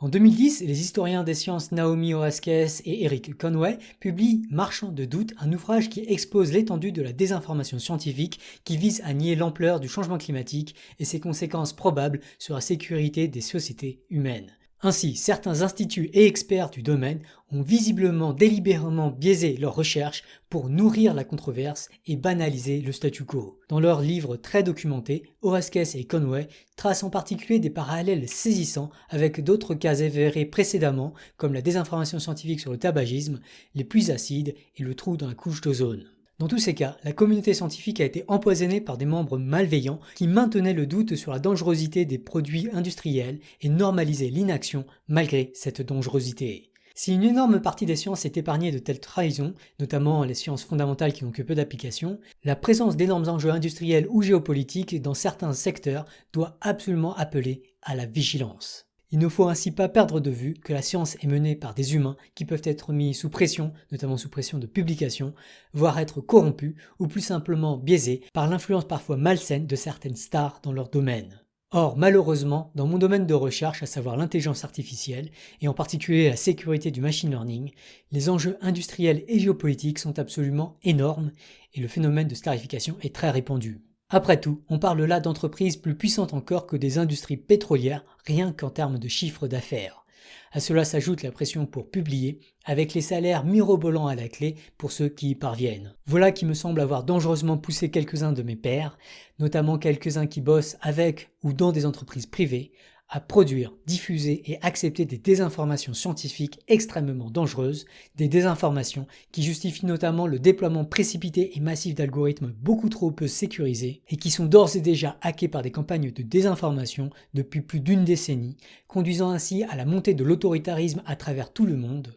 En 2010, les historiens des sciences Naomi Oreskes et Eric Conway publient Marchand de doute, un ouvrage qui expose l'étendue de la désinformation scientifique qui vise à nier l'ampleur du changement climatique et ses conséquences probables sur la sécurité des sociétés humaines. Ainsi, certains instituts et experts du domaine ont visiblement délibérément biaisé leurs recherches pour nourrir la controverse et banaliser le statu quo. Dans leurs livres très documentés, Oreskes et Conway tracent en particulier des parallèles saisissants avec d'autres cas avérés précédemment, comme la désinformation scientifique sur le tabagisme, les pluies acides et le trou dans la couche d'ozone. Dans tous ces cas, la communauté scientifique a été empoisonnée par des membres malveillants qui maintenaient le doute sur la dangerosité des produits industriels et normalisaient l'inaction malgré cette dangerosité. Si une énorme partie des sciences est épargnée de telles trahisons, notamment les sciences fondamentales qui n'ont que peu d'applications, la présence d'énormes enjeux industriels ou géopolitiques dans certains secteurs doit absolument appeler à la vigilance. Il ne faut ainsi pas perdre de vue que la science est menée par des humains qui peuvent être mis sous pression, notamment sous pression de publication, voire être corrompus ou plus simplement biaisés par l'influence parfois malsaine de certaines stars dans leur domaine. Or, malheureusement, dans mon domaine de recherche, à savoir l'intelligence artificielle, et en particulier la sécurité du machine learning, les enjeux industriels et géopolitiques sont absolument énormes et le phénomène de starification est très répandu. Après tout, on parle là d'entreprises plus puissantes encore que des industries pétrolières, rien qu'en termes de chiffre d'affaires. À cela s'ajoute la pression pour publier, avec les salaires mirobolants à la clé pour ceux qui y parviennent. Voilà qui me semble avoir dangereusement poussé quelques-uns de mes pairs, notamment quelques-uns qui bossent avec ou dans des entreprises privées, à produire, diffuser et accepter des désinformations scientifiques extrêmement dangereuses, des désinformations qui justifient notamment le déploiement précipité et massif d'algorithmes beaucoup trop peu sécurisés et qui sont d'ores et déjà hackés par des campagnes de désinformation depuis plus d'une décennie, conduisant ainsi à la montée de l'autoritarisme à travers tout le monde,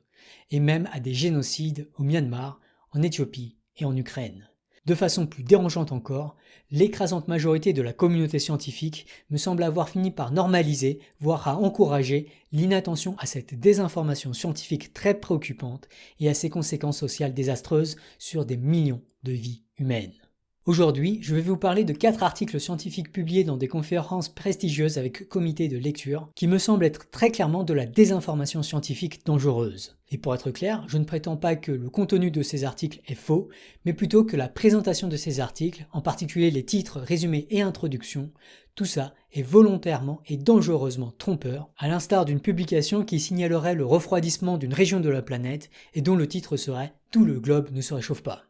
et même à des génocides au Myanmar, en Éthiopie et en Ukraine. De façon plus dérangeante encore, l'écrasante majorité de la communauté scientifique me semble avoir fini par normaliser, voire à encourager, l'inattention à cette désinformation scientifique très préoccupante et à ses conséquences sociales désastreuses sur des millions de vies humaines. Aujourd'hui, je vais vous parler de 4 articles scientifiques publiés dans des conférences prestigieuses avec comité de lecture qui me semblent être très clairement de la désinformation scientifique dangereuse. Et pour être clair, je ne prétends pas que le contenu de ces articles est faux, mais plutôt que la présentation de ces articles, en particulier les titres, résumés et introductions, tout ça est volontairement et dangereusement trompeur, à l'instar d'une publication qui signalerait le refroidissement d'une région de la planète et dont le titre serait « Tout le globe ne se réchauffe pas ».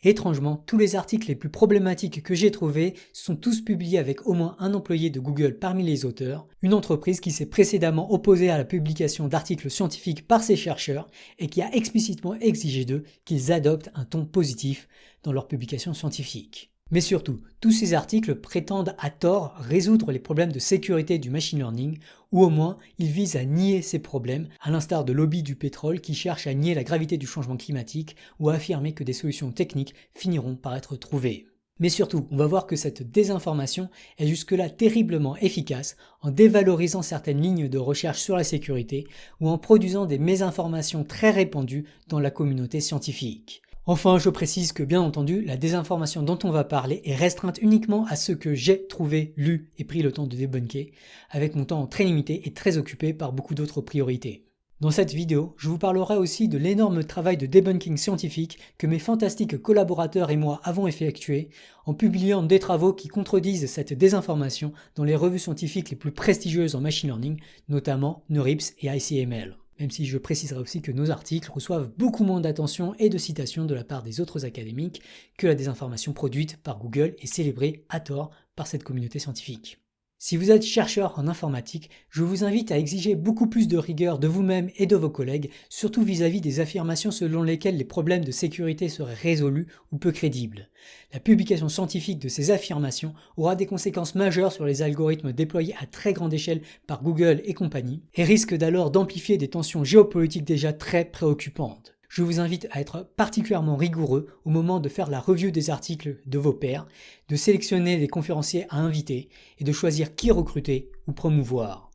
Étrangement, tous les articles les plus problématiques que j'ai trouvés sont tous publiés avec au moins un employé de Google parmi les auteurs, une entreprise qui s'est précédemment opposée à la publication d'articles scientifiques par ses chercheurs et qui a explicitement exigé d'eux qu'ils adoptent un ton positif dans leurs publications scientifiques. Mais surtout, tous ces articles prétendent à tort résoudre les problèmes de sécurité du machine learning, ou au moins ils visent à nier ces problèmes, à l'instar de lobbies du pétrole qui cherchent à nier la gravité du changement climatique ou à affirmer que des solutions techniques finiront par être trouvées. Mais surtout, on va voir que cette désinformation est jusque-là terriblement efficace en dévalorisant certaines lignes de recherche sur la sécurité ou en produisant des mésinformations très répandues dans la communauté scientifique. Enfin, je précise que bien entendu, la désinformation dont on va parler est restreinte uniquement à ce que j'ai trouvé, lu et pris le temps de débunker, avec mon temps très limité et très occupé par beaucoup d'autres priorités. Dans cette vidéo, je vous parlerai aussi de l'énorme travail de debunking scientifique que mes fantastiques collaborateurs et moi avons effectué en publiant des travaux qui contredisent cette désinformation dans les revues scientifiques les plus prestigieuses en machine learning, notamment NeurIPS et ICML. Même si je préciserai aussi que nos articles reçoivent beaucoup moins d'attention et de citations de la part des autres académiques que la désinformation produite par Google et célébrée à tort par cette communauté scientifique. Si vous êtes chercheur en informatique, je vous invite à exiger beaucoup plus de rigueur de vous-même et de vos collègues, surtout vis-à-vis des affirmations selon lesquelles les problèmes de sécurité seraient résolus ou peu crédibles. La publication scientifique de ces affirmations aura des conséquences majeures sur les algorithmes déployés à très grande échelle par Google et compagnie, et risque d'alors d'amplifier des tensions géopolitiques déjà très préoccupantes. Je vous invite à être particulièrement rigoureux au moment de faire la review des articles de vos pairs, de sélectionner les conférenciers à inviter et de choisir qui recruter ou promouvoir.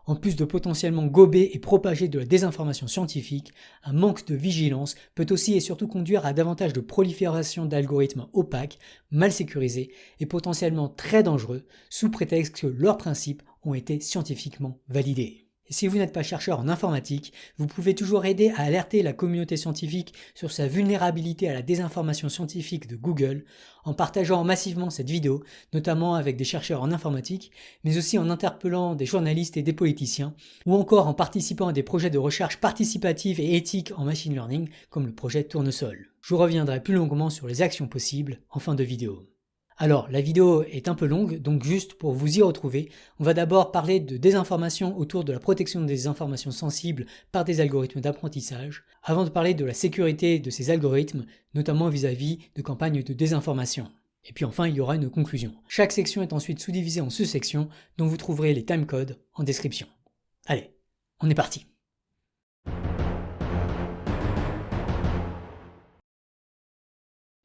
En plus de potentiellement gober et propager de la désinformation scientifique, un manque de vigilance peut aussi et surtout conduire à davantage de prolifération d'algorithmes opaques, mal sécurisés et potentiellement très dangereux, sous prétexte que leurs principes ont été scientifiquement validés. Et si vous n'êtes pas chercheur en informatique, vous pouvez toujours aider à alerter la communauté scientifique sur sa vulnérabilité à la désinformation scientifique de Google en partageant massivement cette vidéo, notamment avec des chercheurs en informatique, mais aussi en interpellant des journalistes et des politiciens, ou encore en participant à des projets de recherche participative et éthique en machine learning, comme le projet Tournesol. Je reviendrai plus longuement sur les actions possibles en fin de vidéo. Alors, la vidéo est un peu longue, donc juste pour vous y retrouver, on va d'abord parler de désinformation autour de la protection des informations sensibles par des algorithmes d'apprentissage, avant de parler de la sécurité de ces algorithmes, notamment vis-à-vis de campagnes de désinformation. Et puis enfin, il y aura une conclusion. Chaque section est ensuite sous-divisée en sous-sections, dont vous trouverez les timecodes en description. Allez, on est parti.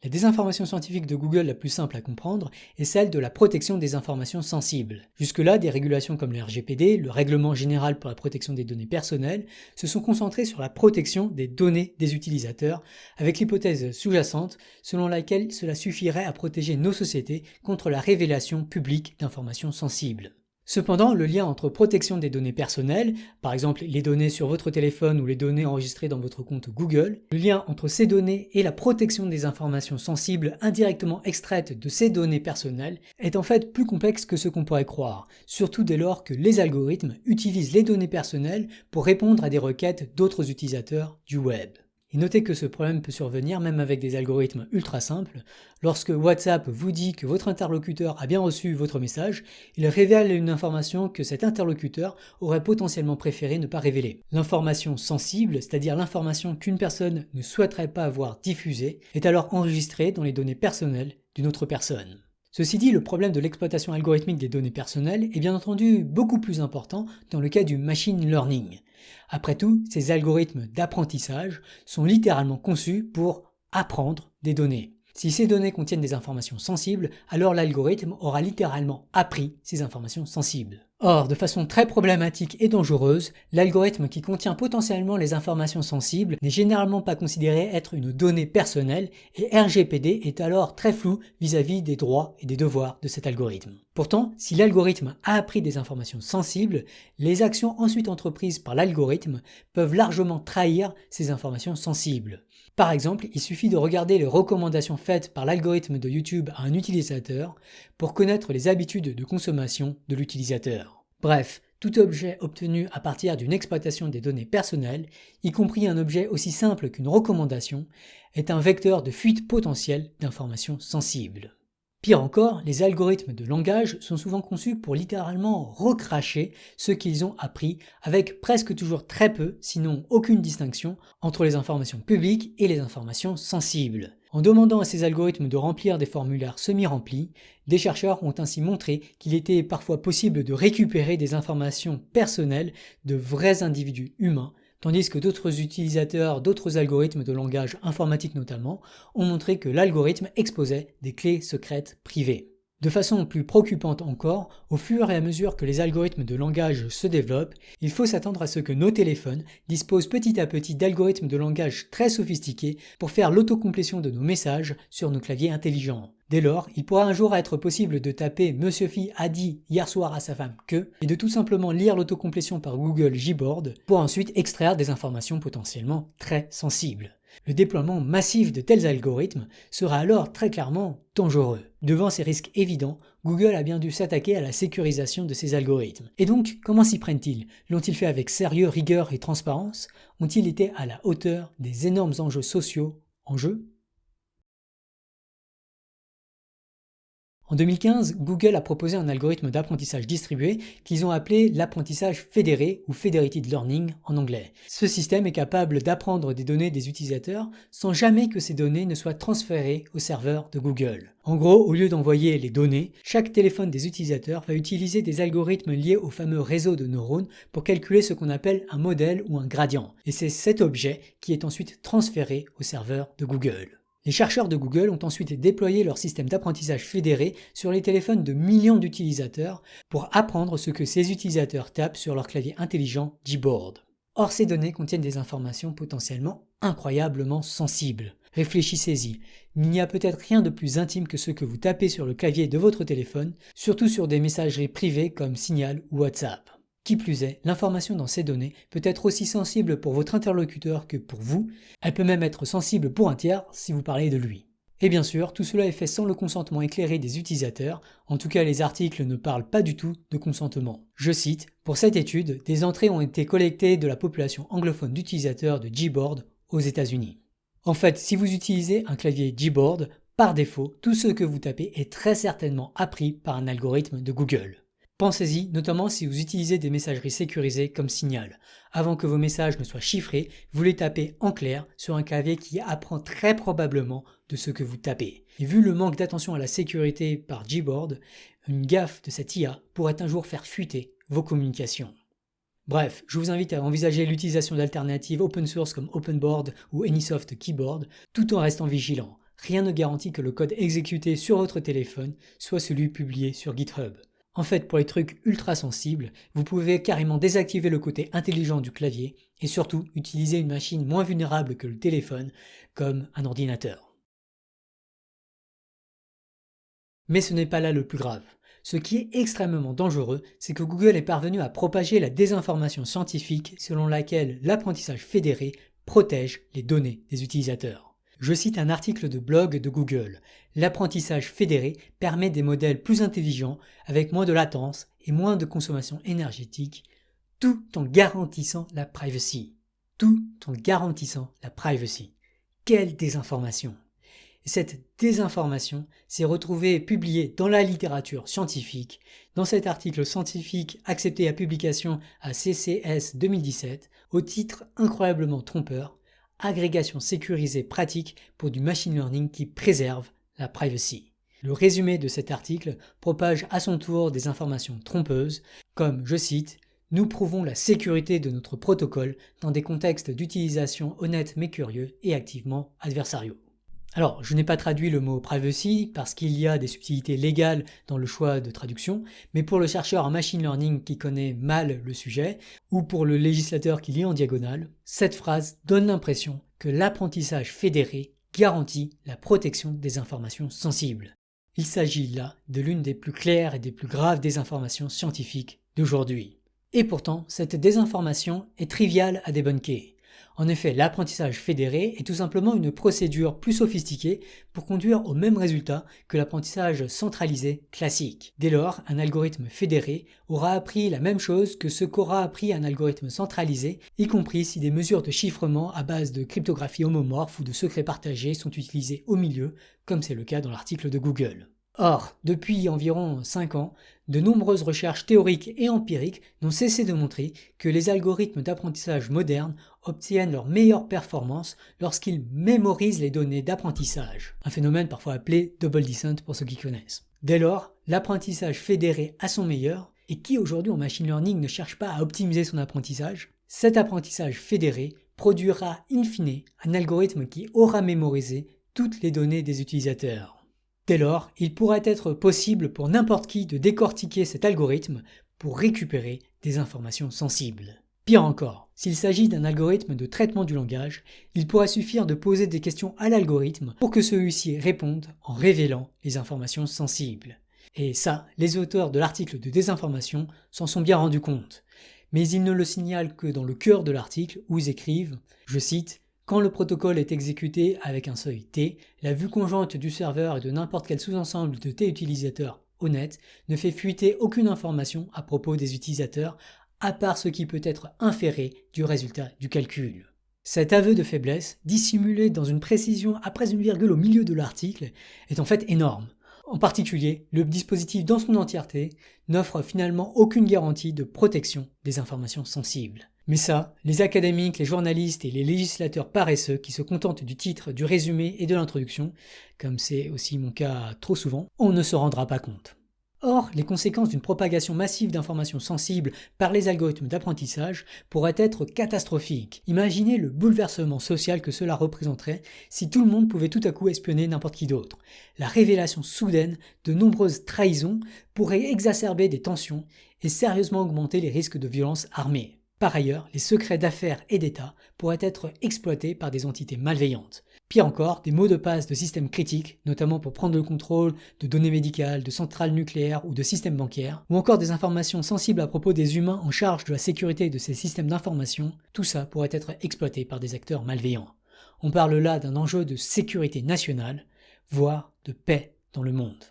La désinformation scientifique de Google la plus simple à comprendre est celle de la protection des informations sensibles. Jusque-là, des régulations comme le RGPD, le Règlement général pour la protection des données personnelles, se sont concentrées sur la protection des données des utilisateurs, avec l'hypothèse sous-jacente selon laquelle cela suffirait à protéger nos sociétés contre la révélation publique d'informations sensibles. Cependant, le lien entre protection des données personnelles, par exemple les données sur votre téléphone ou les données enregistrées dans votre compte Google, le lien entre ces données et la protection des informations sensibles indirectement extraites de ces données personnelles est en fait plus complexe que ce qu'on pourrait croire, surtout dès lors que les algorithmes utilisent les données personnelles pour répondre à des requêtes d'autres utilisateurs du web. Et notez que ce problème peut survenir même avec des algorithmes ultra simples. Lorsque WhatsApp vous dit que votre interlocuteur a bien reçu votre message, il révèle une information que cet interlocuteur aurait potentiellement préféré ne pas révéler. L'information sensible, c'est-à-dire l'information qu'une personne ne souhaiterait pas avoir diffusée, est alors enregistrée dans les données personnelles d'une autre personne. Ceci dit, le problème de l'exploitation algorithmique des données personnelles est bien entendu beaucoup plus important dans le cas du machine learning. Après tout, ces algorithmes d'apprentissage sont littéralement conçus pour apprendre des données. Si ces données contiennent des informations sensibles, alors l'algorithme aura littéralement appris ces informations sensibles. Or, de façon très problématique et dangereuse, l'algorithme qui contient potentiellement les informations sensibles n'est généralement pas considéré être une donnée personnelle et RGPD est alors très flou vis-à-vis des droits et des devoirs de cet algorithme. Pourtant, si l'algorithme a appris des informations sensibles, les actions ensuite entreprises par l'algorithme peuvent largement trahir ces informations sensibles. Par exemple, il suffit de regarder les recommandations faites par l'algorithme de YouTube à un utilisateur pour connaître les habitudes de consommation de l'utilisateur. Bref, tout objet obtenu à partir d'une exploitation des données personnelles, y compris un objet aussi simple qu'une recommandation, est un vecteur de fuite potentielle d'informations sensibles. Pire encore, les algorithmes de langage sont souvent conçus pour littéralement recracher ce qu'ils ont appris avec presque toujours très peu, sinon aucune distinction entre les informations publiques et les informations sensibles. En demandant à ces algorithmes de remplir des formulaires semi-remplis, des chercheurs ont ainsi montré qu'il était parfois possible de récupérer des informations personnelles de vrais individus humains, tandis que d'autres utilisateurs d'autres algorithmes de langage informatique notamment ont montré que l'algorithme exposait des clés secrètes privées. De façon plus préoccupante encore, au fur et à mesure que les algorithmes de langage se développent, il faut s'attendre à ce que nos téléphones disposent petit à petit d'algorithmes de langage très sophistiqués pour faire l'autocomplétion de nos messages sur nos claviers intelligents. Dès lors, il pourra un jour être possible de taper Monsieur Phi a dit hier soir à sa femme que et de tout simplement lire l'autocomplétion par Google Gboard pour ensuite extraire des informations potentiellement très sensibles. Le déploiement massif de tels algorithmes sera alors très clairement dangereux. Devant ces risques évidents, Google a bien dû s'attaquer à la sécurisation de ces algorithmes. Et donc, comment s'y prennent-ils? L'ont-ils fait avec sérieux, rigueur et transparence? Ont-ils été à la hauteur des énormes enjeux sociaux en jeu? En 2015, Google a proposé un algorithme d'apprentissage distribué qu'ils ont appelé l'apprentissage fédéré ou Federated Learning en anglais. Ce système est capable d'apprendre des données des utilisateurs sans jamais que ces données ne soient transférées au serveur de Google. En gros, au lieu d'envoyer les données, chaque téléphone des utilisateurs va utiliser des algorithmes liés au fameux réseau de neurones pour calculer ce qu'on appelle un modèle ou un gradient. Et c'est cet objet qui est ensuite transféré au serveur de Google. Les chercheurs de Google ont ensuite déployé leur système d'apprentissage fédéré sur les téléphones de millions d'utilisateurs pour apprendre ce que ces utilisateurs tapent sur leur clavier intelligent Gboard. Or, ces données contiennent des informations potentiellement incroyablement sensibles. Réfléchissez-y, il n'y a peut-être rien de plus intime que ce que vous tapez sur le clavier de votre téléphone, surtout sur des messageries privées comme Signal ou WhatsApp. Qui plus est, l'information dans ces données peut être aussi sensible pour votre interlocuteur que pour vous, elle peut même être sensible pour un tiers si vous parlez de lui. Et bien sûr, tout cela est fait sans le consentement éclairé des utilisateurs, en tout cas les articles ne parlent pas du tout de consentement. Je cite, pour cette étude, des entrées ont été collectées de la population anglophone d'utilisateurs de Gboard aux États-Unis. En fait, si vous utilisez un clavier Gboard, par défaut, tout ce que vous tapez est très certainement appris par un algorithme de Google. Pensez-y, notamment si vous utilisez des messageries sécurisées comme Signal. Avant que vos messages ne soient chiffrés, vous les tapez en clair sur un clavier qui apprend très probablement de ce que vous tapez. Et vu le manque d'attention à la sécurité par Gboard, une gaffe de cette IA pourrait un jour faire fuiter vos communications. Bref, je vous invite à envisager l'utilisation d'alternatives open source comme OpenBoard ou Anysoft Keyboard, tout en restant vigilant. Rien ne garantit que le code exécuté sur votre téléphone soit celui publié sur GitHub. En fait, pour les trucs ultra sensibles, vous pouvez carrément désactiver le côté intelligent du clavier et surtout utiliser une machine moins vulnérable que le téléphone, comme un ordinateur. Mais ce n'est pas là le plus grave. Ce qui est extrêmement dangereux, c'est que Google est parvenu à propager la désinformation scientifique selon laquelle l'apprentissage fédéré protège les données des utilisateurs. Je cite un article de blog de Google. L'apprentissage fédéré permet des modèles plus intelligents avec moins de latence et moins de consommation énergétique, tout en garantissant la privacy. Quelle désinformation! Et cette désinformation s'est retrouvée publiée dans la littérature scientifique, dans cet article scientifique accepté à publication à CCS 2017, au titre incroyablement trompeur, Agrégation sécurisée pratique pour du machine learning qui préserve la privacy. Le résumé de cet article propage à son tour des informations trompeuses, comme, je cite, « Nous prouvons la sécurité de notre protocole dans des contextes d'utilisation honnêtes mais curieux et activement adversariaux. » Alors, je n'ai pas traduit le mot privacy parce qu'il y a des subtilités légales dans le choix de traduction, mais pour le chercheur en machine learning qui connaît mal le sujet, ou pour le législateur qui lit en diagonale, cette phrase donne l'impression que l'apprentissage fédéré garantit la protection des informations sensibles. Il s'agit là de l'une des plus claires et des plus graves désinformations scientifiques d'aujourd'hui. Et pourtant, cette désinformation est triviale à débunker. En effet, l'apprentissage fédéré est tout simplement une procédure plus sophistiquée pour conduire au même résultat que l'apprentissage centralisé classique. Dès lors, un algorithme fédéré aura appris la même chose que ce qu'aura appris un algorithme centralisé, y compris si des mesures de chiffrement à base de cryptographie homomorphe ou de secrets partagés sont utilisées au milieu, comme c'est le cas dans l'article de Google. Or, depuis environ 5 ans, de nombreuses recherches théoriques et empiriques n'ont cessé de montrer que les algorithmes d'apprentissage modernes obtiennent leur meilleure performance lorsqu'ils mémorisent les données d'apprentissage, un phénomène parfois appelé double descent pour ceux qui connaissent. Dès lors, l'apprentissage fédéré à son meilleur, et qui aujourd'hui en machine learning ne cherche pas à optimiser son apprentissage, cet apprentissage fédéré produira in fine un algorithme qui aura mémorisé toutes les données des utilisateurs. Dès lors, il pourrait être possible pour n'importe qui de décortiquer cet algorithme pour récupérer des informations sensibles. Pire encore, s'il s'agit d'un algorithme de traitement du langage, il pourrait suffire de poser des questions à l'algorithme pour que celui-ci réponde en révélant les informations sensibles. Et ça, les auteurs de l'article de désinformation s'en sont bien rendus compte. Mais ils ne le signalent que dans le cœur de l'article où ils écrivent, je cite, « Quand le protocole est exécuté avec un seuil T, la vue conjointe du serveur et de n'importe quel sous-ensemble de T utilisateurs honnêtes ne fait fuiter aucune information à propos des utilisateurs, à part ce qui peut être inféré du résultat du calcul. » Cet aveu de faiblesse, dissimulé dans une précision après une virgule au milieu de l'article, est en fait énorme. En particulier, le dispositif dans son entièreté n'offre finalement aucune garantie de protection des informations sensibles. Mais ça, les académiques, les journalistes et les législateurs paresseux qui se contentent du titre, du résumé et de l'introduction, comme c'est aussi mon cas trop souvent, on ne se rendra pas compte. Or, les conséquences d'une propagation massive d'informations sensibles par les algorithmes d'apprentissage pourraient être catastrophiques. Imaginez le bouleversement social que cela représenterait si tout le monde pouvait tout à coup espionner n'importe qui d'autre. La révélation soudaine de nombreuses trahisons pourrait exacerber des tensions et sérieusement augmenter les risques de violences armées. Par ailleurs, les secrets d'affaires et d'État pourraient être exploités par des entités malveillantes. Pire encore, des mots de passe de systèmes critiques, notamment pour prendre le contrôle de données médicales, de centrales nucléaires ou de systèmes bancaires, ou encore des informations sensibles à propos des humains en charge de la sécurité de ces systèmes d'information, tout ça pourrait être exploité par des acteurs malveillants. On parle là d'un enjeu de sécurité nationale, voire de paix dans le monde.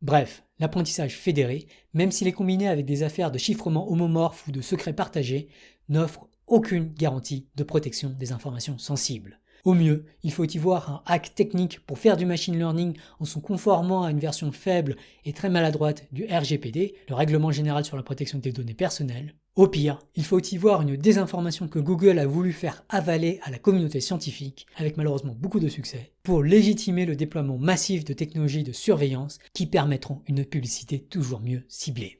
Bref, l'apprentissage fédéré, même s'il est combiné avec des affaires de chiffrement homomorphe ou de secrets partagés, n'offre aucune garantie de protection des informations sensibles. Au mieux, il faut y voir un hack technique pour faire du machine learning en se conformant à une version faible et très maladroite du RGPD, le Règlement général sur la protection des données personnelles. Au pire, il faut y voir une désinformation que Google a voulu faire avaler à la communauté scientifique, avec malheureusement beaucoup de succès, pour légitimer le déploiement massif de technologies de surveillance qui permettront une publicité toujours mieux ciblée.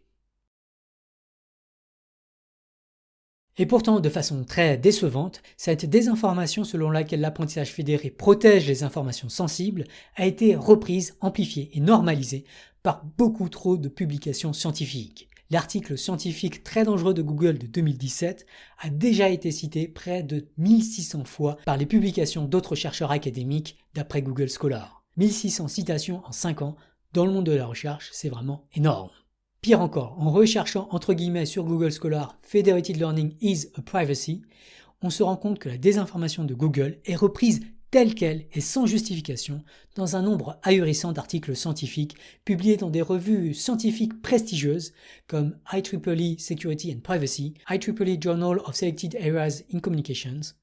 Et pourtant, de façon très décevante, cette désinformation selon laquelle l'apprentissage fédéré protège les informations sensibles a été reprise, amplifiée et normalisée par beaucoup trop de publications scientifiques. L'article scientifique très dangereux de Google de 2017 a déjà été cité près de 1600 fois par les publications d'autres chercheurs académiques d'après Google Scholar. 1600 citations en 5 ans, dans le monde de la recherche, c'est vraiment énorme. Pire encore, en recherchant entre guillemets sur Google Scholar « Federated Learning is a Privacy », on se rend compte que la désinformation de Google est reprise telle qu'elle et sans justification dans un nombre ahurissant d'articles scientifiques publiés dans des revues scientifiques prestigieuses comme IEEE Security and Privacy, IEEE Journal of Selected Areas in Communications,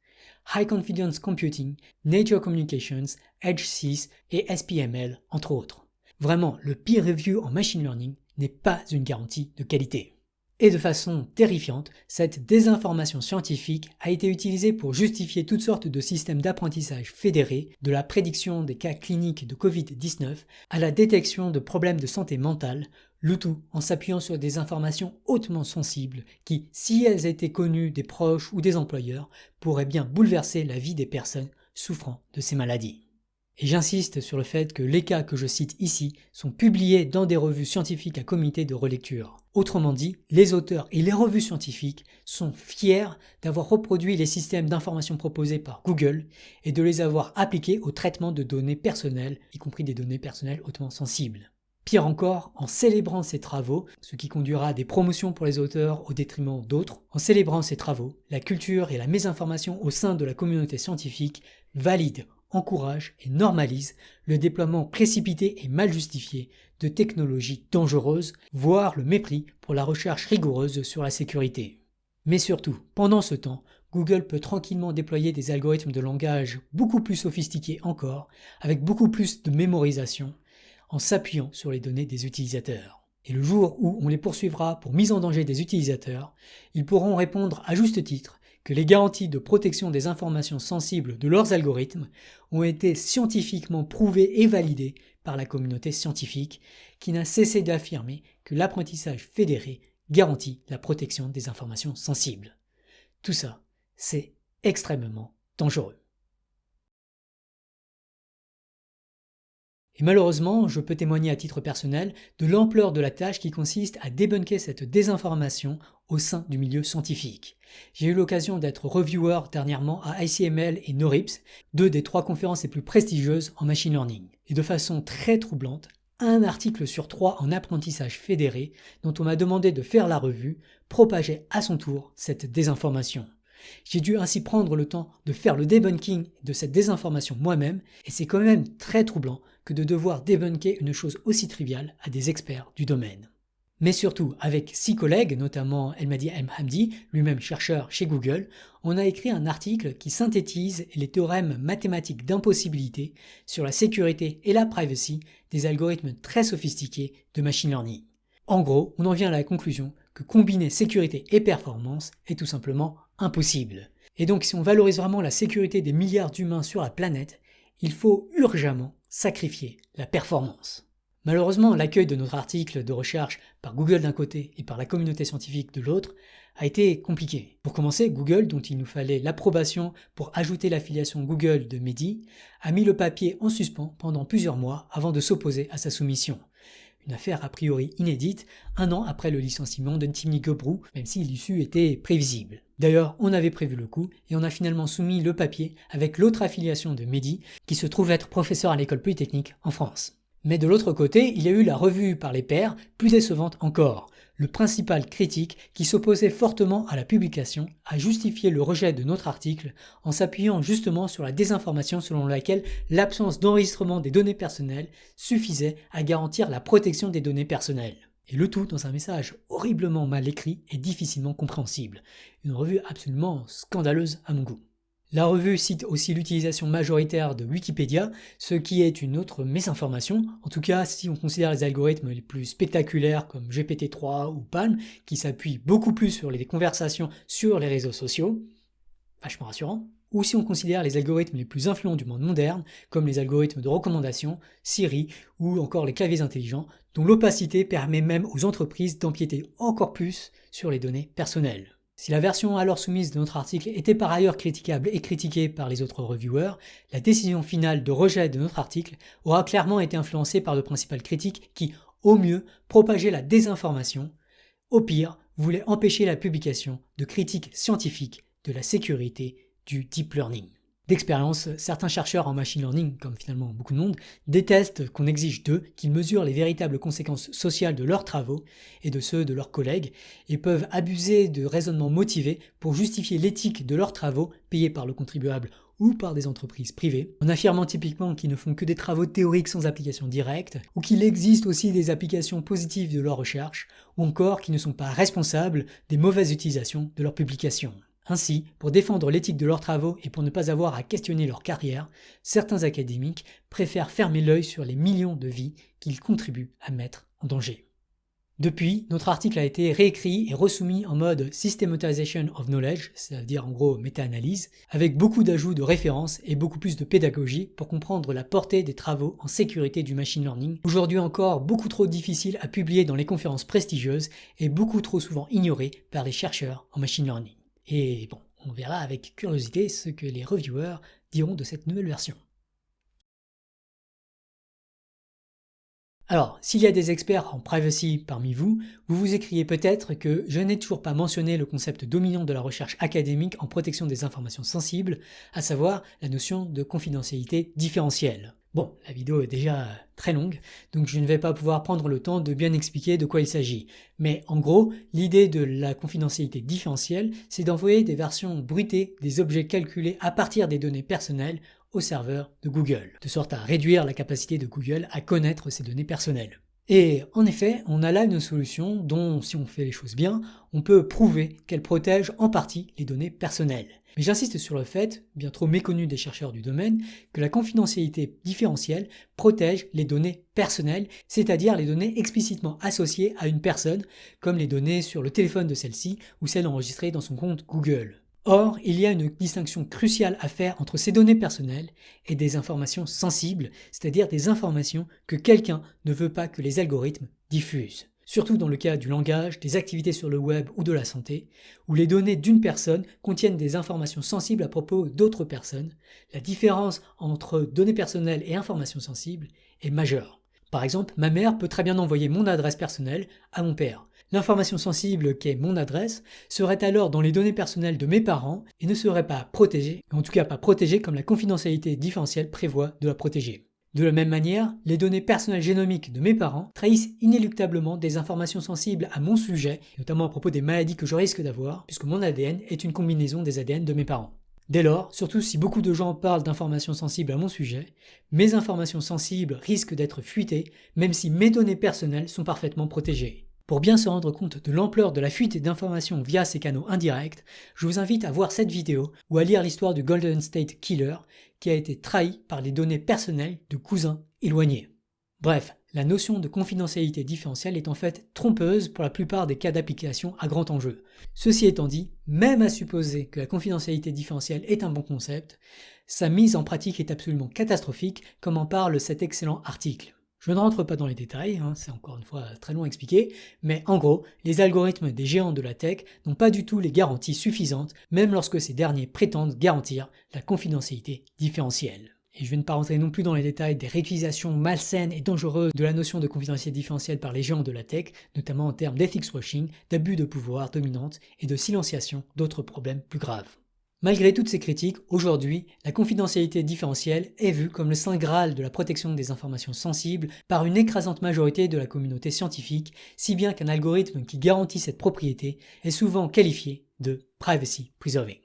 High Confidence Computing, Nature Communications, Edge 6 et SPML, entre autres. Vraiment, le peer review en machine learning n'est pas une garantie de qualité. Et de façon terrifiante, cette désinformation scientifique a été utilisée pour justifier toutes sortes de systèmes d'apprentissage fédérés, de la prédiction des cas cliniques de Covid-19 à la détection de problèmes de santé mentale, le tout en s'appuyant sur des informations hautement sensibles qui, si elles étaient connues des proches ou des employeurs, pourraient bien bouleverser la vie des personnes souffrant de ces maladies. Et j'insiste sur le fait que les cas que je cite ici sont publiés dans des revues scientifiques à comité de relecture. Autrement dit, les auteurs et les revues scientifiques sont fiers d'avoir reproduit les systèmes d'information proposés par Google et de les avoir appliqués au traitement de données personnelles, y compris des données personnelles hautement sensibles. Pire encore, en célébrant ces travaux, ce qui conduira à des promotions pour les auteurs au détriment d'autres, en célébrant ces travaux, la culture et la mésinformation au sein de la communauté scientifique valident, encourage et normalise le déploiement précipité et mal justifié de technologies dangereuses, voire le mépris pour la recherche rigoureuse sur la sécurité. Mais surtout, pendant ce temps, Google peut tranquillement déployer des algorithmes de langage beaucoup plus sophistiqués encore, avec beaucoup plus de mémorisation, en s'appuyant sur les données des utilisateurs. Et le jour où on les poursuivra pour mise en danger des utilisateurs, ils pourront répondre à juste titre que les garanties de protection des informations sensibles de leurs algorithmes ont été scientifiquement prouvées et validées par la communauté scientifique qui n'a cessé d'affirmer que l'apprentissage fédéré garantit la protection des informations sensibles. Tout ça, c'est extrêmement dangereux. Et malheureusement, je peux témoigner à titre personnel de l'ampleur de la tâche qui consiste à débunker cette désinformation au sein du milieu scientifique. J'ai eu l'occasion d'être reviewer dernièrement à ICML et NeurIPS, 2 des 3 conférences les plus prestigieuses en machine learning. Et de façon très troublante, un article sur 3 en apprentissage fédéré, dont on m'a demandé de faire la revue, propageait à son tour cette désinformation. J'ai dû ainsi prendre le temps de faire le debunking de cette désinformation moi-même, et c'est quand même très troublant que de devoir débunker une chose aussi triviale à des experts du domaine. Mais surtout, avec 6 collègues, notamment Elmadi M. Hamdi, lui-même chercheur chez Google, on a écrit un article qui synthétise les théorèmes mathématiques d'impossibilité sur la sécurité et la privacy des algorithmes très sophistiqués de machine learning. En gros, on en vient à la conclusion que combiner sécurité et performance est tout simplement impossible. Et donc si on valorise vraiment la sécurité des milliards d'humains sur la planète, il faut urgemment sacrifier la performance. Malheureusement, l'accueil de notre article de recherche par Google d'un côté et par la communauté scientifique de l'autre a été compliqué. Pour commencer, Google, dont il nous fallait l'approbation pour ajouter l'affiliation Google de Mehdi, a mis le papier en suspens pendant plusieurs mois avant de s'opposer à sa soumission. une affaire a priori inédite, un an après le licenciement de Timney Gebru, même si l'issue était prévisible. D'ailleurs, on avait prévu le coup et on a finalement soumis le papier avec l'autre affiliation de Mehdi, qui se trouve être professeur à l'école polytechnique en France. Mais de l'autre côté, il y a eu la revue par les pairs, plus décevante encore. Le principal critique, qui s'opposait fortement à la publication, a justifié le rejet de notre article en s'appuyant justement sur la désinformation selon laquelle l'absence d'enregistrement des données personnelles suffisait à garantir la protection des données personnelles. Et le tout dans un message horriblement mal écrit et difficilement compréhensible. Une revue absolument scandaleuse à mon goût. La revue cite aussi l'utilisation majoritaire de Wikipédia, ce qui est une autre mésinformation. En tout cas, si on considère les algorithmes les plus spectaculaires comme GPT-3 ou Palm, qui s'appuient beaucoup plus sur les conversations sur les réseaux sociaux, vachement rassurant. Ou si on considère les algorithmes les plus influents du monde moderne, comme les algorithmes de recommandation, Siri ou encore les claviers intelligents, dont l'opacité permet même aux entreprises d'empiéter encore plus sur les données personnelles. Si la version alors soumise de notre article était par ailleurs critiquable et critiquée par les autres reviewers, la décision finale de rejet de notre article aura clairement été influencée par de principales critiques qui, au mieux, propageaient la désinformation, au pire, voulaient empêcher la publication de critiques scientifiques de la sécurité du deep learning. D'expérience, certains chercheurs en machine learning, comme finalement beaucoup de monde, détestent qu'on exige d'eux qu'ils mesurent les véritables conséquences sociales de leurs travaux et de ceux de leurs collègues, et peuvent abuser de raisonnements motivés pour justifier l'éthique de leurs travaux payés par le contribuable ou par des entreprises privées, en affirmant typiquement qu'ils ne font que des travaux théoriques sans application directe, ou qu'il existe aussi des applications positives de leurs recherches, ou encore qu'ils ne sont pas responsables des mauvaises utilisations de leurs publications. Ainsi, pour défendre l'éthique de leurs travaux et pour ne pas avoir à questionner leur carrière, certains académiques préfèrent fermer l'œil sur les millions de vies qu'ils contribuent à mettre en danger. Depuis, notre article a été réécrit et resoumis en mode Systematization of Knowledge, c'est-à-dire en gros méta-analyse, avec beaucoup d'ajouts de références et beaucoup plus de pédagogie pour comprendre la portée des travaux en sécurité du machine learning, aujourd'hui encore beaucoup trop difficile à publier dans les conférences prestigieuses et beaucoup trop souvent ignoré par les chercheurs en machine learning. Et bon, on verra avec curiosité ce que les reviewers diront de cette nouvelle version. Alors, s'il y a des experts en privacy parmi vous, vous vous écriez peut-être que je n'ai toujours pas mentionné le concept dominant de la recherche académique en protection des informations sensibles, à savoir la notion de confidentialité différentielle. Bon, la vidéo est déjà très longue, donc je ne vais pas pouvoir prendre le temps de bien expliquer de quoi il s'agit. Mais en gros, l'idée de la confidentialité différentielle, c'est d'envoyer des versions bruitées des objets calculés à partir des données personnelles au serveur de Google, de sorte à réduire la capacité de Google à connaître ces données personnelles. Et en effet, on a là une solution dont, si on fait les choses bien, on peut prouver qu'elle protège en partie les données personnelles. Mais j'insiste sur le fait, bien trop méconnu des chercheurs du domaine, que la confidentialité différentielle protège les données personnelles, c'est-à-dire les données explicitement associées à une personne, comme les données sur le téléphone de celle-ci ou celles enregistrées dans son compte Google. Or, il y a une distinction cruciale à faire entre ces données personnelles et des informations sensibles, c'est-à-dire des informations que quelqu'un ne veut pas que les algorithmes diffusent. Surtout dans le cas du langage, des activités sur le web ou de la santé, où les données d'une personne contiennent des informations sensibles à propos d'autres personnes, la différence entre données personnelles et informations sensibles est majeure. Par exemple, ma mère peut très bien envoyer mon adresse personnelle à mon père. L'information sensible qu'est mon adresse serait alors dans les données personnelles de mes parents et ne serait pas protégée, en tout cas pas protégée comme la confidentialité différentielle prévoit de la protéger. De la même manière, les données personnelles génomiques de mes parents trahissent inéluctablement des informations sensibles à mon sujet, notamment à propos des maladies que je risque d'avoir, puisque mon ADN est une combinaison des ADN de mes parents. Dès lors, surtout si beaucoup de gens parlent d'informations sensibles à mon sujet, mes informations sensibles risquent d'être fuitées, même si mes données personnelles sont parfaitement protégées. Pour bien se rendre compte de l'ampleur de la fuite d'informations via ces canaux indirects, je vous invite à voir cette vidéo ou à lire l'histoire du Golden State Killer qui a été trahi par les données personnelles de cousins éloignés. Bref, la notion de confidentialité différentielle est en fait trompeuse pour la plupart des cas d'application à grand enjeu. Ceci étant dit, même à supposer que la confidentialité différentielle est un bon concept, sa mise en pratique est absolument catastrophique, comme en parle cet excellent article. Je ne rentre pas dans les détails, c'est encore une fois très long à expliquer, mais en gros, les algorithmes des géants de la tech n'ont pas du tout les garanties suffisantes, même lorsque ces derniers prétendent garantir la confidentialité différentielle. et je vais ne pas rentrer non plus dans les détails des réutilisations malsaines et dangereuses de la notion de confidentialité différentielle par les géants de la tech, notamment en termes d'ethics washing, d'abus de pouvoir dominante et de silenciation d'autres problèmes plus graves. Malgré toutes ces critiques, aujourd'hui, la confidentialité différentielle est vue comme le saint graal de la protection des informations sensibles par une écrasante majorité de la communauté scientifique, si bien qu'un algorithme qui garantit cette propriété est souvent qualifié de privacy preserving.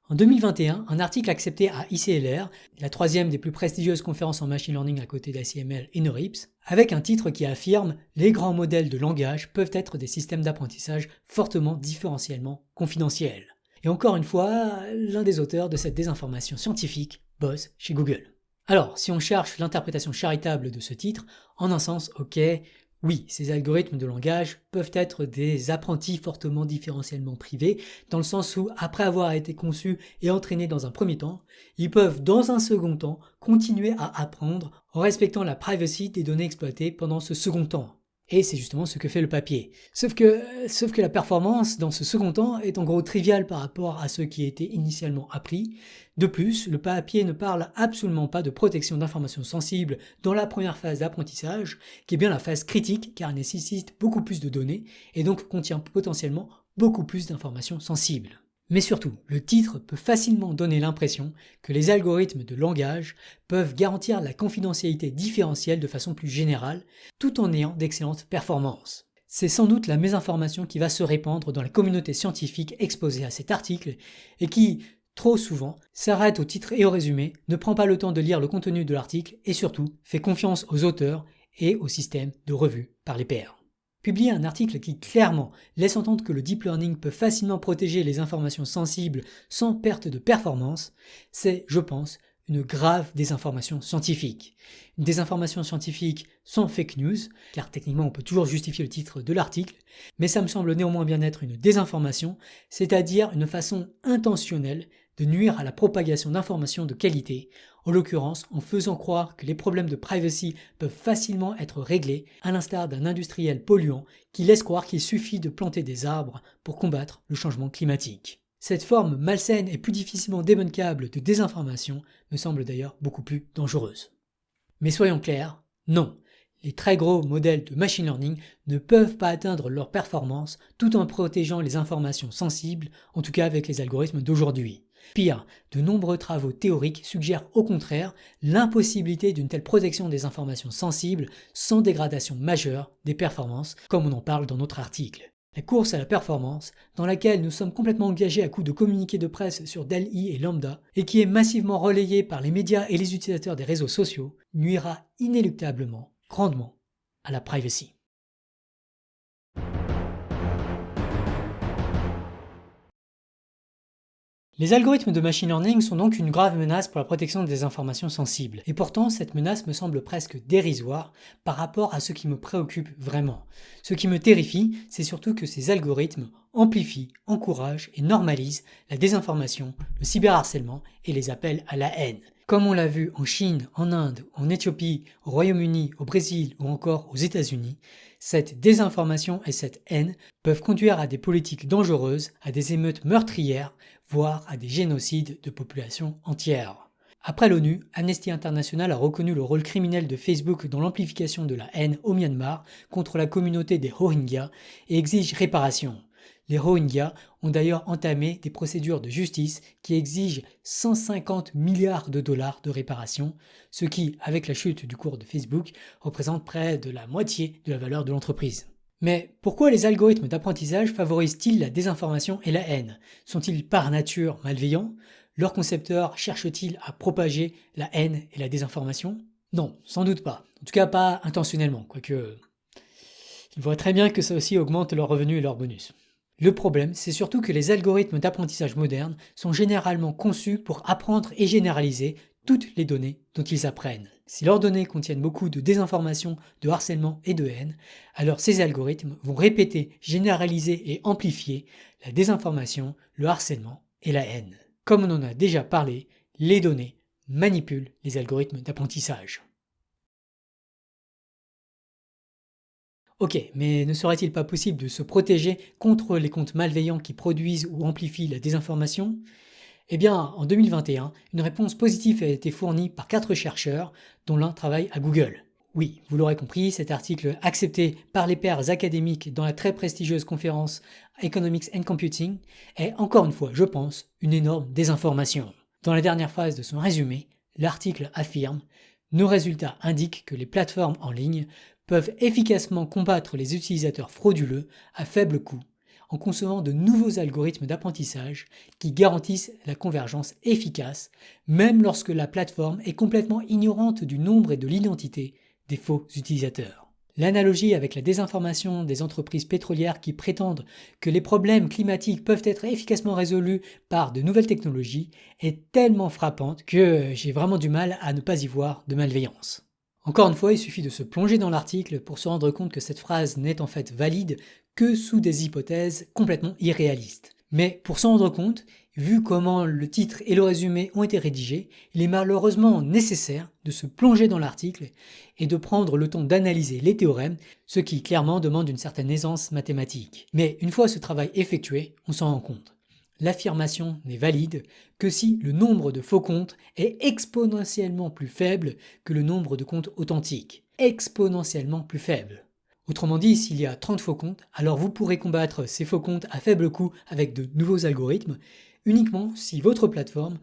En 2021, un article accepté à ICLR, la troisième des plus prestigieuses conférences en machine learning à côté d'ACML et NeurIPS, avec un titre qui affirme « Les grands modèles de langage peuvent être des systèmes d'apprentissage fortement différentiellement confidentiels ». Et encore une fois, l'un des auteurs de cette désinformation scientifique bosse chez Google. Alors, si on cherche l'interprétation charitable de ce titre, en un sens, ok, oui, ces algorithmes de langage peuvent être des apprentis fortement différentiellement privés, dans le sens où, après avoir été conçus et entraînés dans un premier temps, ils peuvent, dans un second temps, continuer à apprendre en respectant la privacy des données exploitées pendant ce second temps. Et c'est justement ce que fait le papier. Sauf que la performance dans ce second temps est en gros triviale par rapport à ce qui était initialement appris. De plus, le papier ne parle absolument pas de protection d'informations sensibles dans la première phase d'apprentissage, qui est bien la phase critique car elle nécessite beaucoup plus de données et donc contient potentiellement beaucoup plus d'informations sensibles. Mais surtout, le titre peut facilement donner l'impression que les algorithmes de langage peuvent garantir la confidentialité différentielle de façon plus générale, tout en ayant d'excellentes performances. C'est sans doute la mésinformation qui va se répandre dans la communauté scientifique exposée à cet article et qui, trop souvent, s'arrête au titre et au résumé, ne prend pas le temps de lire le contenu de l'article et surtout fait confiance aux auteurs et au système de revue par les pairs. Publier un article qui clairement laisse entendre que le deep learning peut facilement protéger les informations sensibles sans perte de performance, c'est, je pense, une grave désinformation scientifique. Une désinformation scientifique sans fake news, car techniquement on peut toujours justifier le titre de l'article, mais ça me semble néanmoins bien être une désinformation, c'est-à-dire une façon intentionnelle de nuire à la propagation d'informations de qualité, en l'occurrence en faisant croire que les problèmes de privacy peuvent facilement être réglés, à l'instar d'un industriel polluant qui laisse croire qu'il suffit de planter des arbres pour combattre le changement climatique. Cette forme malsaine et plus difficilement débunkable de désinformation me semble d'ailleurs beaucoup plus dangereuse. Mais soyons clairs, non. Les très gros modèles de machine learning ne peuvent pas atteindre leur performance tout en protégeant les informations sensibles, en tout cas avec les algorithmes d'aujourd'hui. Pire, de nombreux travaux théoriques suggèrent au contraire l'impossibilité d'une telle protection des informations sensibles sans dégradation majeure des performances, comme on en parle dans notre article. La course à la performance, dans laquelle nous sommes complètement engagés à coups de communiqués de presse sur DALL-E et Lambda, et qui est massivement relayée par les médias et les utilisateurs des réseaux sociaux, nuira inéluctablement, grandement, à la privacy. Les algorithmes de machine learning sont donc une grave menace pour la protection des informations sensibles. Et pourtant, cette menace me semble presque dérisoire par rapport à ce qui me préoccupe vraiment. Ce qui me terrifie, c'est surtout que ces algorithmes amplifient, encouragent et normalisent la désinformation, le cyberharcèlement et les appels à la haine. Comme on l'a vu en Chine, en Inde, en Éthiopie, au Royaume-Uni, au Brésil ou encore aux États-Unis, cette désinformation et cette haine peuvent conduire à des politiques dangereuses, à des émeutes meurtrières, voire à des génocides de populations entières. Après l'ONU, Amnesty International a reconnu le rôle criminel de Facebook dans l'amplification de la haine au Myanmar contre la communauté des Rohingyas et exige réparation. Les Rohingyas ont d'ailleurs entamé des procédures de justice qui exigent 150 milliards de dollars de réparation, ce qui, avec la chute du cours de Facebook, représente près de la moitié de la valeur de l'entreprise. Mais pourquoi les algorithmes d'apprentissage favorisent-ils la désinformation et la haine? Sont-ils par nature malveillants? Leurs concepteurs cherchent-ils à propager la haine et la désinformation? Non, sans doute pas. En tout cas pas intentionnellement, quoique ils voient très bien que ça aussi augmente leurs revenus et leurs bonus. Le problème, c'est surtout que les algorithmes d'apprentissage modernes sont généralement conçus pour apprendre et généraliser toutes les données dont ils apprennent. Si leurs données contiennent beaucoup de désinformation, de harcèlement et de haine, alors ces algorithmes vont répéter, généraliser et amplifier la désinformation, le harcèlement et la haine. Comme on en a déjà parlé, les données manipulent les algorithmes d'apprentissage. Ok, mais ne serait-il pas possible de se protéger contre les comptes malveillants qui produisent ou amplifient la désinformation? Eh bien, en 2021, une réponse positive a été fournie par 4 chercheurs, dont l'un travaille à Google. Oui, vous l'aurez compris, cet article accepté par les pairs académiques dans la très prestigieuse conférence Economics and Computing est encore une fois, je pense, une énorme désinformation. Dans la dernière phrase de son résumé, l'article affirme: nos résultats indiquent que les plateformes en ligne peuvent efficacement combattre les utilisateurs frauduleux à faible coût en concevant de nouveaux algorithmes d'apprentissage qui garantissent la convergence efficace, même lorsque la plateforme est complètement ignorante du nombre et de l'identité des faux utilisateurs. L'analogie avec la désinformation des entreprises pétrolières qui prétendent que les problèmes climatiques peuvent être efficacement résolus par de nouvelles technologies est tellement frappante que j'ai vraiment du mal à ne pas y voir de malveillance. Encore une fois, il suffit de se plonger dans l'article pour se rendre compte que cette phrase n'est en fait valide que sous des hypothèses complètement irréalistes. Mais pour s'en rendre compte, vu comment le titre et le résumé ont été rédigés, il est malheureusement nécessaire de se plonger dans l'article et de prendre le temps d'analyser les théorèmes, ce qui clairement demande une certaine aisance mathématique. Mais une fois ce travail effectué, on s'en rend compte. L'affirmation n'est valide que si le nombre de faux comptes est exponentiellement plus faible que le nombre de comptes authentiques. Exponentiellement plus faible. Autrement dit, s'il y a 30 faux comptes, alors vous pourrez combattre ces faux comptes à faible coût avec de nouveaux algorithmes, uniquement si votre plateforme